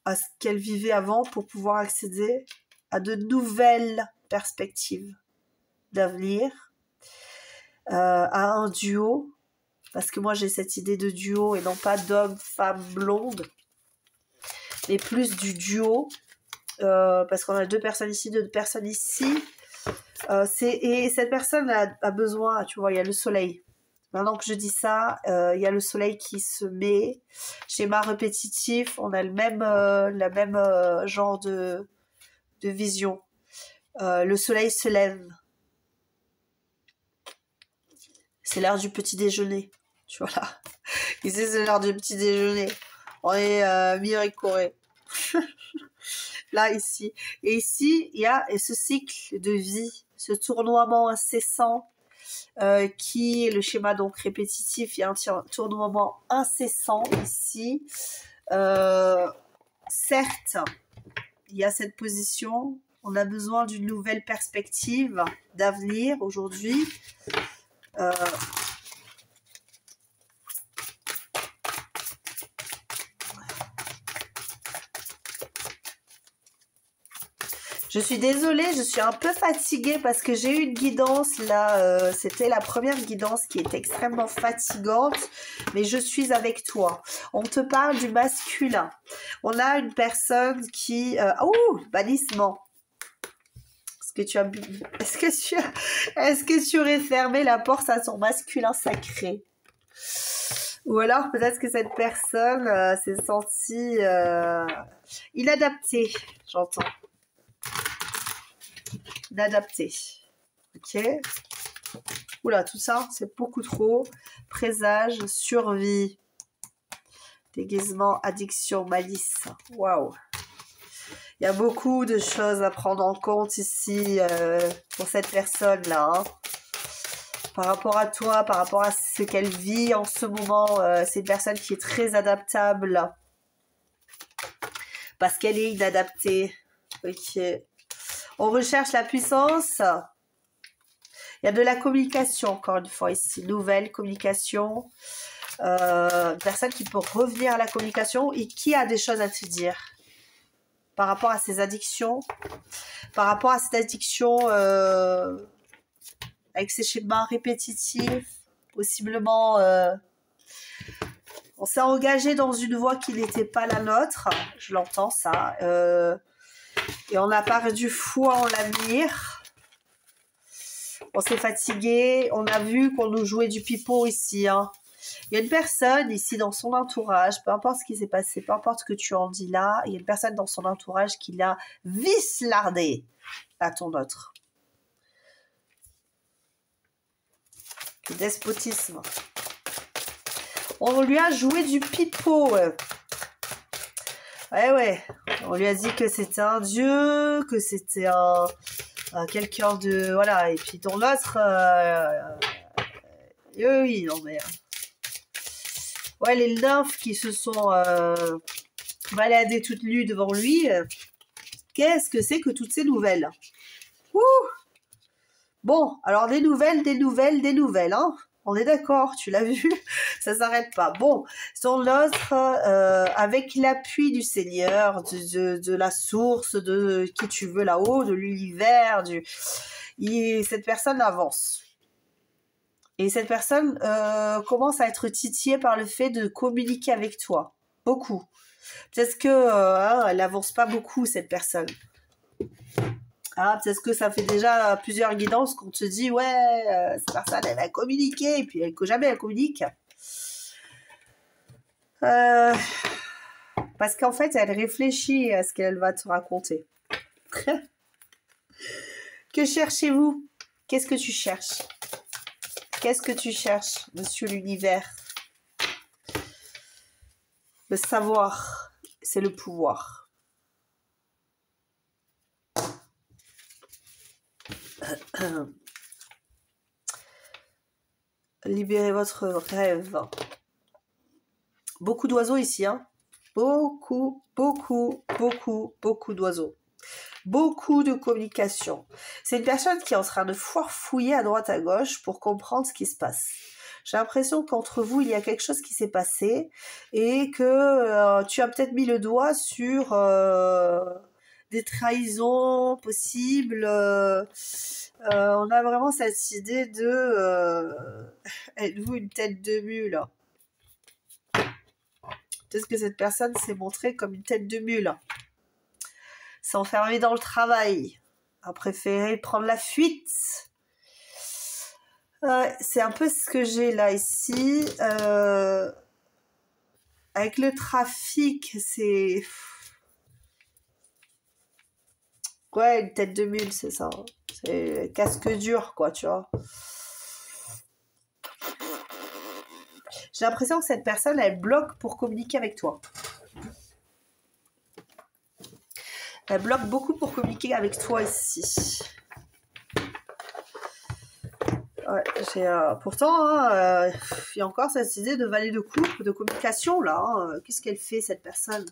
ce qu'elle vivait avant pour pouvoir accéder à de nouvelles perspectives d'avenir, à un duo, parce que moi j'ai cette idée de duo et non pas d'homme, femme, blonde, mais plus du duo, parce qu'on a deux personnes ici, deux personnes ici, et cette personne a besoin, tu vois, il y a le soleil. Maintenant que je dis ça, il y a le soleil qui se met. Schéma répétitif, on a le même genre de vision. Le soleil se lève. C'est l'heure du petit déjeuner. Tu vois là. Ici, c'est l'heure du petit déjeuner. On est mi-Corée. Là, ici. Et ici, il y a ce cycle de vie, ce tournoiement incessant. Qui est le schéma donc répétitif, il y a un tournoiement incessant ici. Certes, il y a cette position, on a besoin d'une nouvelle perspective d'avenir aujourd'hui. Je suis désolée, je suis un peu fatiguée parce que j'ai eu une guidance là, c'était la première guidance qui est extrêmement fatigante, mais je suis avec toi. On te parle du masculin. On a une personne qui... bannissement. Est-ce que tu aurais fermé la porte à ton masculin sacré? Ou alors peut-être que cette personne s'est sentie inadaptée, j'entends. D'adapter. Ok. Oula, tout ça, c'est beaucoup trop. Présage, survie, déguisement, addiction, malice. Waouh. Il y a beaucoup de choses à prendre en compte ici pour cette personne-là. Hein. Par rapport à toi, par rapport à ce qu'elle vit en ce moment, c'est une personne qui est très adaptable. Parce qu'elle est inadaptée. Ok. On recherche la puissance. Il y a de la communication, encore une fois, ici. Nouvelle communication. Une personne qui peut revenir à la communication et qui a des choses à te dire par rapport à ses addictions, par rapport à cette addiction avec ses schémas répétitifs, possiblement on s'est engagé dans une voie qui n'était pas la nôtre, je l'entends ça, et on a perdu foi en l'avenir. On s'est fatigué, on a vu qu'on nous jouait du pipeau ici. Hein. Il y a une personne ici dans son entourage, peu importe ce qui s'est passé, peu importe ce que tu en dis là, il y a une personne dans son entourage qui l'a vislardé à ton autre. Le despotisme. On lui a joué du pipeau. Ouais. On lui a dit que c'était un dieu, que c'était quelqu'un de... Voilà. Et puis dans l'autre... oui, non mais... Ouais, les nymphes qui se sont baladées toutes nues devant lui. Qu'est-ce que c'est que toutes ces nouvelles? Ouh! Bon, alors des nouvelles, hein. On est d'accord, tu l'as vu, ça s'arrête pas. Bon, son l'autre, avec l'appui du Seigneur, de la source, de qui tu veux là-haut, de l'univers, cette personne avance. Et cette personne commence à être titillée par le fait de communiquer avec toi. Beaucoup. Peut-être que elle avance pas beaucoup, cette personne. Ah, peut-être que ça fait déjà plusieurs guidances qu'on te dit, ouais, cette personne, elle va communiquer, et puis jamais elle communique. Parce qu'en fait, elle réfléchit à ce qu'elle va te raconter. Que cherchez-vous? Qu'est-ce que tu cherches? Qu'est-ce que tu cherches, monsieur l'univers? Le savoir, c'est le pouvoir. Libérez votre rêve. Beaucoup d'oiseaux ici, hein. Beaucoup d'oiseaux. Beaucoup de communication. C'est une personne qui est en train de fouiller à droite à gauche pour comprendre ce qui se passe. J'ai l'impression qu'entre vous, il y a quelque chose qui s'est passé et que tu as peut-être mis le doigt sur des trahisons possibles. On a vraiment cette idée de êtes-vous une tête de mule? Peut-être que cette personne s'est montrée comme une tête de mule. S'est enfermée dans le travail. A préféré prendre la fuite. C'est un peu ce que j'ai là ici. Avec le trafic, c'est... Ouais, une tête de mule, c'est ça. C'est casque dur, quoi, tu vois. J'ai l'impression que cette personne, elle bloque pour communiquer avec toi. Elle bloque beaucoup pour communiquer avec toi ici. Ouais, pourtant, il y a encore cette idée de valet de coupe, de communication, là. Hein. Qu'est-ce qu'elle fait, cette personne?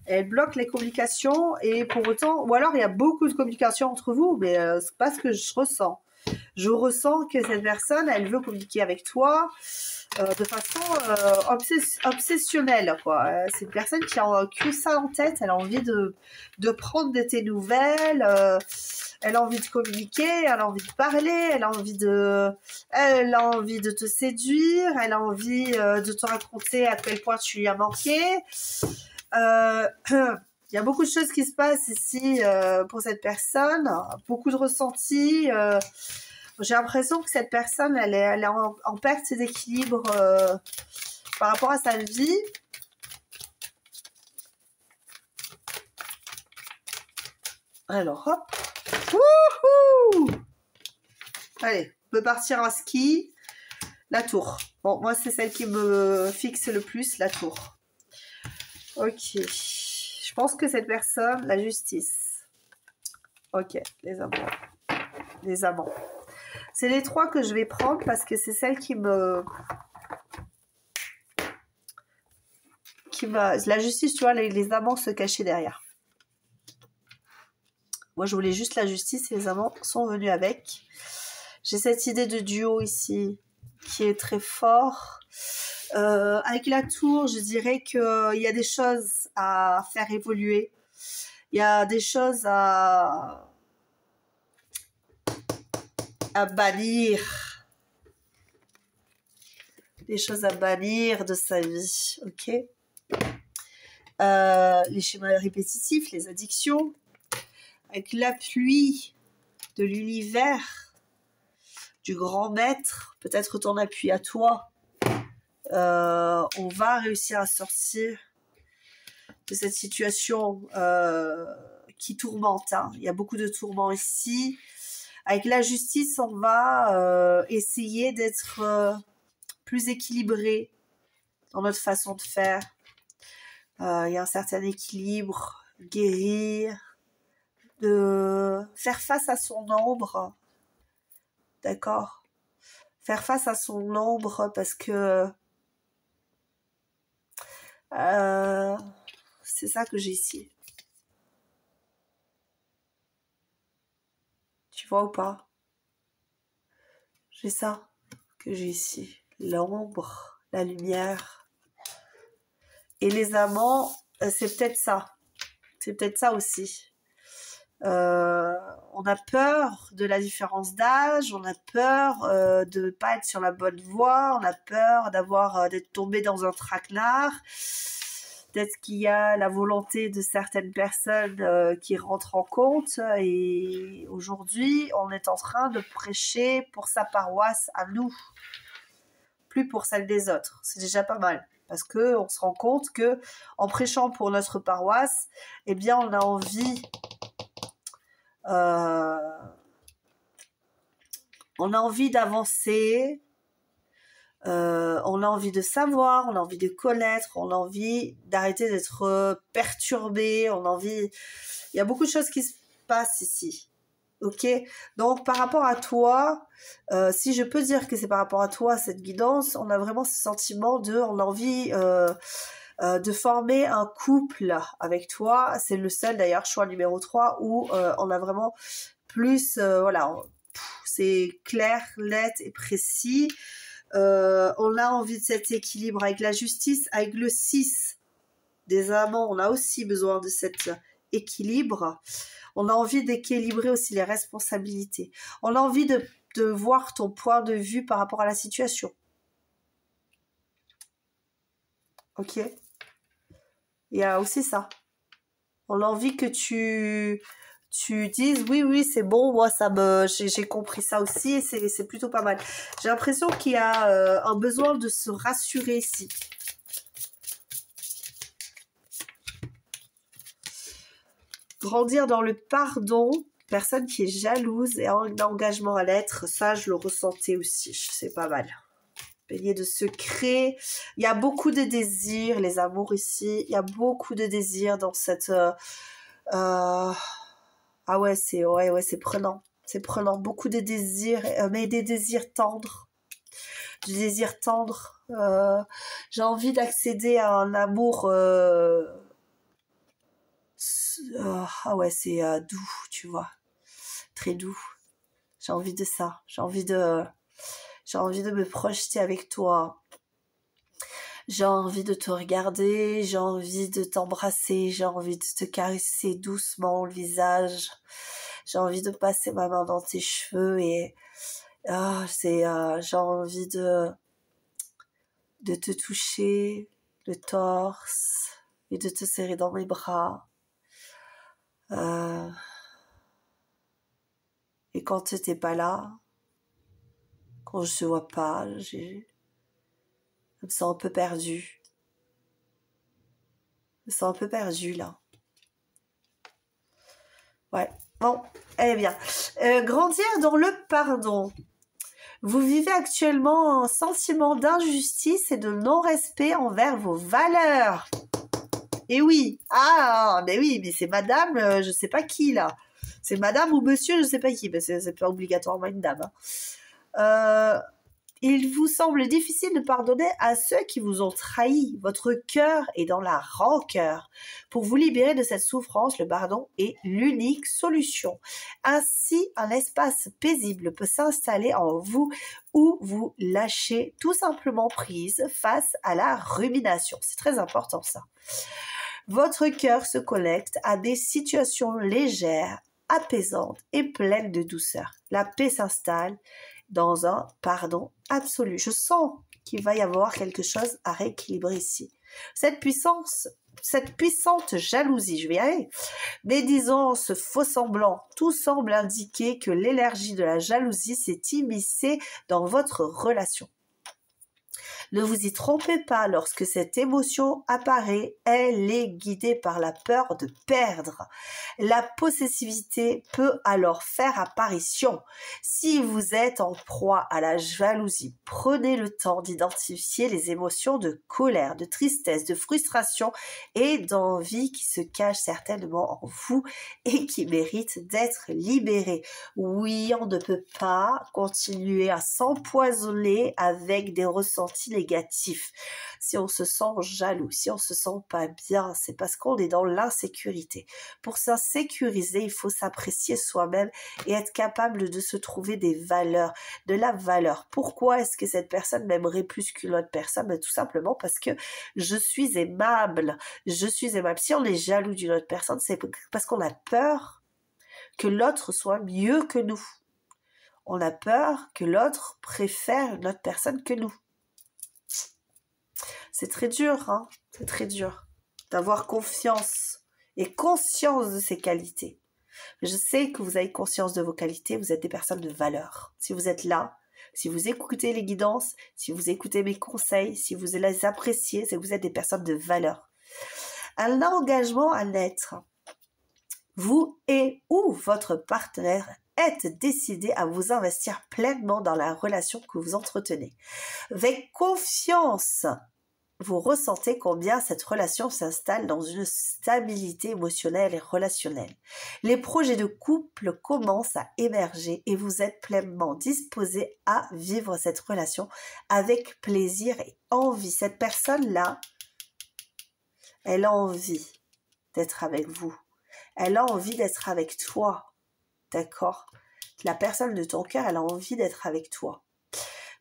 Elle bloque les communications et pour autant... Ou alors, il y a beaucoup de communication entre vous, mais c'est pas ce que je ressens. Je ressens que cette personne, elle veut communiquer avec toi de façon obsessionnelle, quoi. C'est une personne qui a que ça en tête. Elle a envie de prendre de tes nouvelles. Elle a envie de communiquer. Elle a envie de parler. Elle a envie de te séduire. Elle a envie de te raconter à quel point tu lui as manqué. Il y a beaucoup de choses qui se passent ici pour cette personne. Beaucoup de ressentis. J'ai l'impression que cette personne, elle est en perte d'équilibre par rapport à sa vie. Alors, hop. Wouhou! Allez, on peut partir en ski. La tour. Bon, moi, c'est celle qui me fixe le plus, la tour. Ok. Je pense que cette personne, la justice. Ok, les amants. Les amants. C'est les trois que je vais prendre parce que c'est celle qui me... La justice, tu vois, les amants se cachaient derrière. Moi, je voulais juste la justice et les amants sont venus avec. J'ai cette idée de duo ici. qui est très fort. Avec la tour, je dirais qu'il y a des choses à faire évoluer. Il y a des choses à bannir. Des choses à bannir de sa vie, ok? Les schémas répétitifs, les addictions. Avec l'appui de l'univers, du grand maître, peut-être ton appui à toi, on va réussir à sortir de cette situation qui tourmente. Hein. Il y a beaucoup de tourments ici. Avec la justice, on va essayer d'être plus équilibré dans notre façon de faire. Il y a un certain équilibre, guérir, de faire face à son ombre, d'accord? Faire face à son ombre parce que c'est ça que j'ai ici. Tu vois ou pas? J'ai ça que j'ai ici. L'ombre, la lumière. Et les amants, c'est peut-être ça. C'est peut-être ça aussi. On a peur de la différence d'âge, on a peur de ne pas être sur la bonne voie, on a peur d'être tombé dans un traquenard. Peut-être qu'il y a la volonté de certaines personnes qui rentrent en compte et aujourd'hui, on est en train de prêcher pour sa paroisse à nous, plus pour celle des autres. C'est déjà pas mal parce que on se rend compte que en prêchant pour notre paroisse, eh bien, on a envie d'avancer, on a envie de savoir, on a envie de connaître, on a envie d'arrêter d'être perturbé, il y a beaucoup de choses qui se passent ici, ok? Donc par rapport à toi, si je peux dire que c'est par rapport à toi cette guidance, on a vraiment ce sentiment on a envie de former un couple avec toi. C'est le seul d'ailleurs choix numéro 3 où on a vraiment plus, voilà, c'est clair, net et précis. On a envie de cet équilibre avec la justice, avec le 6 des amants, on a aussi besoin de cet équilibre. On a envie d'équilibrer aussi les responsabilités. On a envie de voir ton point de vue par rapport à la situation. Ok? Il y a aussi ça. On a envie que tu dises oui c'est bon, moi j'ai compris ça aussi et c'est plutôt pas mal. J'ai l'impression qu'il y a un besoin de se rassurer ici. Grandir dans le pardon, personne qui est jalouse et en engagement à l'être, ça je le ressentais aussi, c'est pas mal. Baigné de secrets, il y a beaucoup de désirs, les amours ici, il y a beaucoup de désirs dans cette... Ah ouais, c'est prenant. C'est prenant. Beaucoup de désirs, mais des désirs tendres. Du désir tendre. J'ai envie d'accéder à un amour... ah ouais, c'est doux, tu vois. Très doux. J'ai envie de ça. J'ai envie de me projeter avec toi. J'ai envie de te regarder, j'ai envie de t'embrasser, j'ai envie de te caresser doucement le visage. J'ai envie de passer ma main dans tes cheveux et j'ai envie de te toucher le torse et de te serrer dans mes bras. Et quand tu n'es pas là, quand je te vois pas, je me sens un peu perdue. Je me sens un peu perdue là. Ouais, bon, eh bien. Grandir dans le pardon. Vous vivez actuellement un sentiment d'injustice et de non-respect envers vos valeurs. Et oui, mais oui, mais c'est madame, je sais pas qui là. C'est madame ou monsieur, je sais pas qui, mais c'est pas obligatoirement une dame. Hein. Il vous semble difficile de pardonner à ceux qui vous ont trahi. Votre cœur est dans la rancœur. Pour vous libérer de cette souffrance, le pardon est l'unique solution. Ainsi, un espace paisible peut s'installer en vous où vous lâchez tout simplement prise face à la rumination. C'est très important ça. Votre cœur se connecte à des situations légères, apaisantes et pleines de douceur. La paix s'installe dans un pardon absolu. Je sens qu'il va y avoir quelque chose à rééquilibrer ici. Cette puissante jalousie, je vais y aller, mais disons ce faux semblant, tout semble indiquer que l'énergie de la jalousie s'est immiscée dans votre relation. Ne vous y trompez pas, lorsque cette émotion apparaît, elle est guidée par la peur de perdre. La possessivité peut alors faire apparition. Si vous êtes en proie à la jalousie, prenez le temps d'identifier les émotions de colère, de tristesse, de frustration et d'envie qui se cachent certainement en vous et qui méritent d'être libérées. Oui, on ne peut pas continuer à s'empoisonner avec des ressentis négatif. Si on se sent jaloux, si on se sent pas bien, c'est parce qu'on est dans l'insécurité. Pour s'insécuriser, il faut s'apprécier soi-même et être capable de se trouver des valeurs, de la valeur. Pourquoi est-ce que cette personne m'aimerait plus qu'une autre personne? Ben, tout simplement parce que je suis aimable. Je suis aimable. Si on est jaloux d'une autre personne, c'est parce qu'on a peur que l'autre soit mieux que nous. On a peur que l'autre préfère une autre personne que nous. C'est très dur, hein? C'est très dur d'avoir confiance et conscience de ses qualités. Je sais que vous avez conscience de vos qualités, vous êtes des personnes de valeur. Si vous êtes là, si vous écoutez les guidances, si vous écoutez mes conseils, si vous les appréciez, c'est que vous êtes des personnes de valeur. Un engagement à naître. Vous et ou votre partenaire êtes décidé à vous investir pleinement dans la relation que vous entretenez. Avec confiance, vous ressentez combien cette relation s'installe dans une stabilité émotionnelle et relationnelle. Les projets de couple commencent à émerger et vous êtes pleinement disposé à vivre cette relation avec plaisir et envie. Cette personne-là, elle a envie d'être avec vous. Elle a envie d'être avec toi. D'accord? La personne de ton cœur, elle a envie d'être avec toi.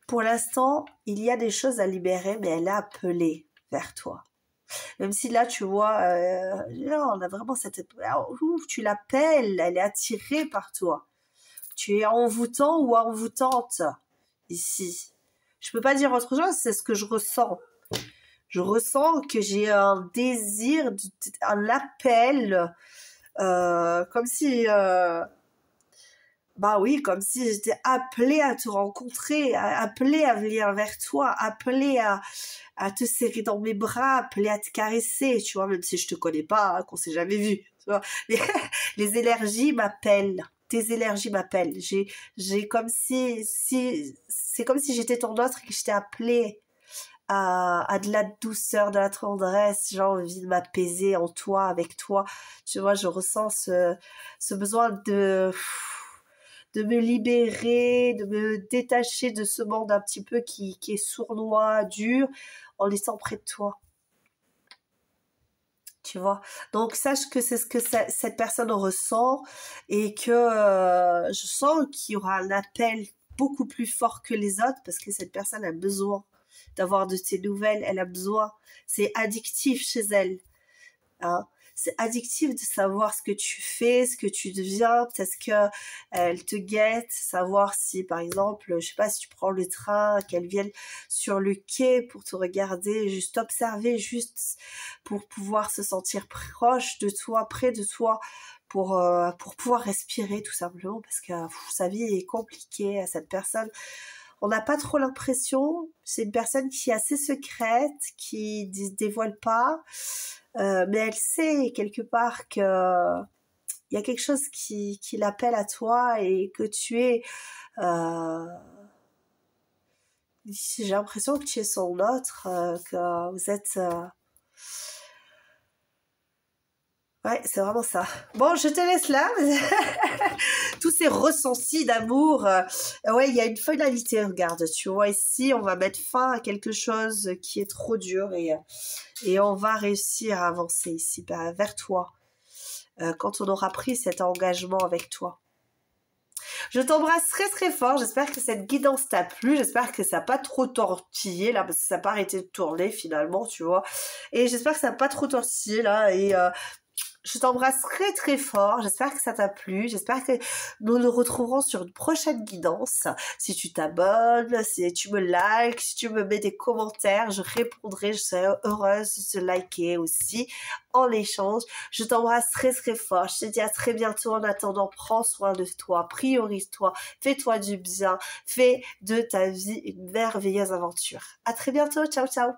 Pour l'instant, il y a des choses à libérer, mais elle est appelée vers toi. Même si là, tu vois, on a vraiment cette... tu l'appelles, elle est attirée par toi. Tu es envoûtant ou envoûtante ici. Je peux pas dire autre chose, c'est ce que je ressens. Je ressens que j'ai un désir, un appel, comme si... bah oui, comme si j'étais appelée à te rencontrer, appelée à venir vers toi, appelée à te serrer dans mes bras, appelée à te caresser, tu vois, même si je te connais pas, hein, qu'on s'est jamais vu, tu vois. Les énergies m'appellent, tes énergies m'appellent. J'ai comme si c'est comme si j'étais ton autre et que je t'ai appelée à de la douceur, de la tendresse. J'ai envie de m'apaiser en toi, avec toi. Tu vois, je ressens ce besoin de me libérer, de me détacher de ce monde un petit peu qui est sournois, dur, en étant près de toi. Tu vois, donc sache que c'est ce que cette personne ressent et que je sens qu'il y aura un appel beaucoup plus fort que les autres parce que cette personne a besoin d'avoir de tes nouvelles, elle a besoin, c'est addictif chez elle, hein. C'est addictif de savoir ce que tu fais, ce que tu deviens, peut-être qu'elle te guette, savoir si, par exemple, je sais pas, si tu prends le train, qu'elle vienne sur le quai pour te regarder, juste observer, juste pour pouvoir se sentir proche de toi, près de toi, pour pouvoir respirer tout simplement, parce que sa vie est compliquée à cette personne. On n'a pas trop l'impression, c'est une personne qui est assez secrète, qui ne dévoile pas, mais elle sait quelque part que il y a quelque chose qui l'appelle à toi et que tu es... j'ai l'impression que tu es son autre, que vous êtes... Ouais, c'est vraiment ça. Bon, je te laisse là. Tous ces ressentis d'amour. Ouais, il y a une finalité, regarde. Tu vois, ici, on va mettre fin à quelque chose qui est trop dur et on va réussir à avancer ici vers toi. Quand on aura pris cet engagement avec toi. Je t'embrasse très très fort. J'espère que cette guidance t'a plu. J'espère que ça n'a pas trop tortillé là, parce que ça n'a pas arrêté de tourner finalement, tu vois. Et j'espère que ça n'a pas trop tortillé là. Et je t'embrasse très très fort. J'espère que ça t'a plu. J'espère que nous nous retrouverons sur une prochaine guidance. Si tu t'abonnes, si tu me likes, si tu me mets des commentaires, je répondrai. Je serai heureuse de te liker aussi en échange. Je t'embrasse très très fort. Je te dis à très bientôt. En attendant, prends soin de toi, priorise-toi, fais-toi du bien, fais de ta vie une merveilleuse aventure. À très bientôt. Ciao ciao.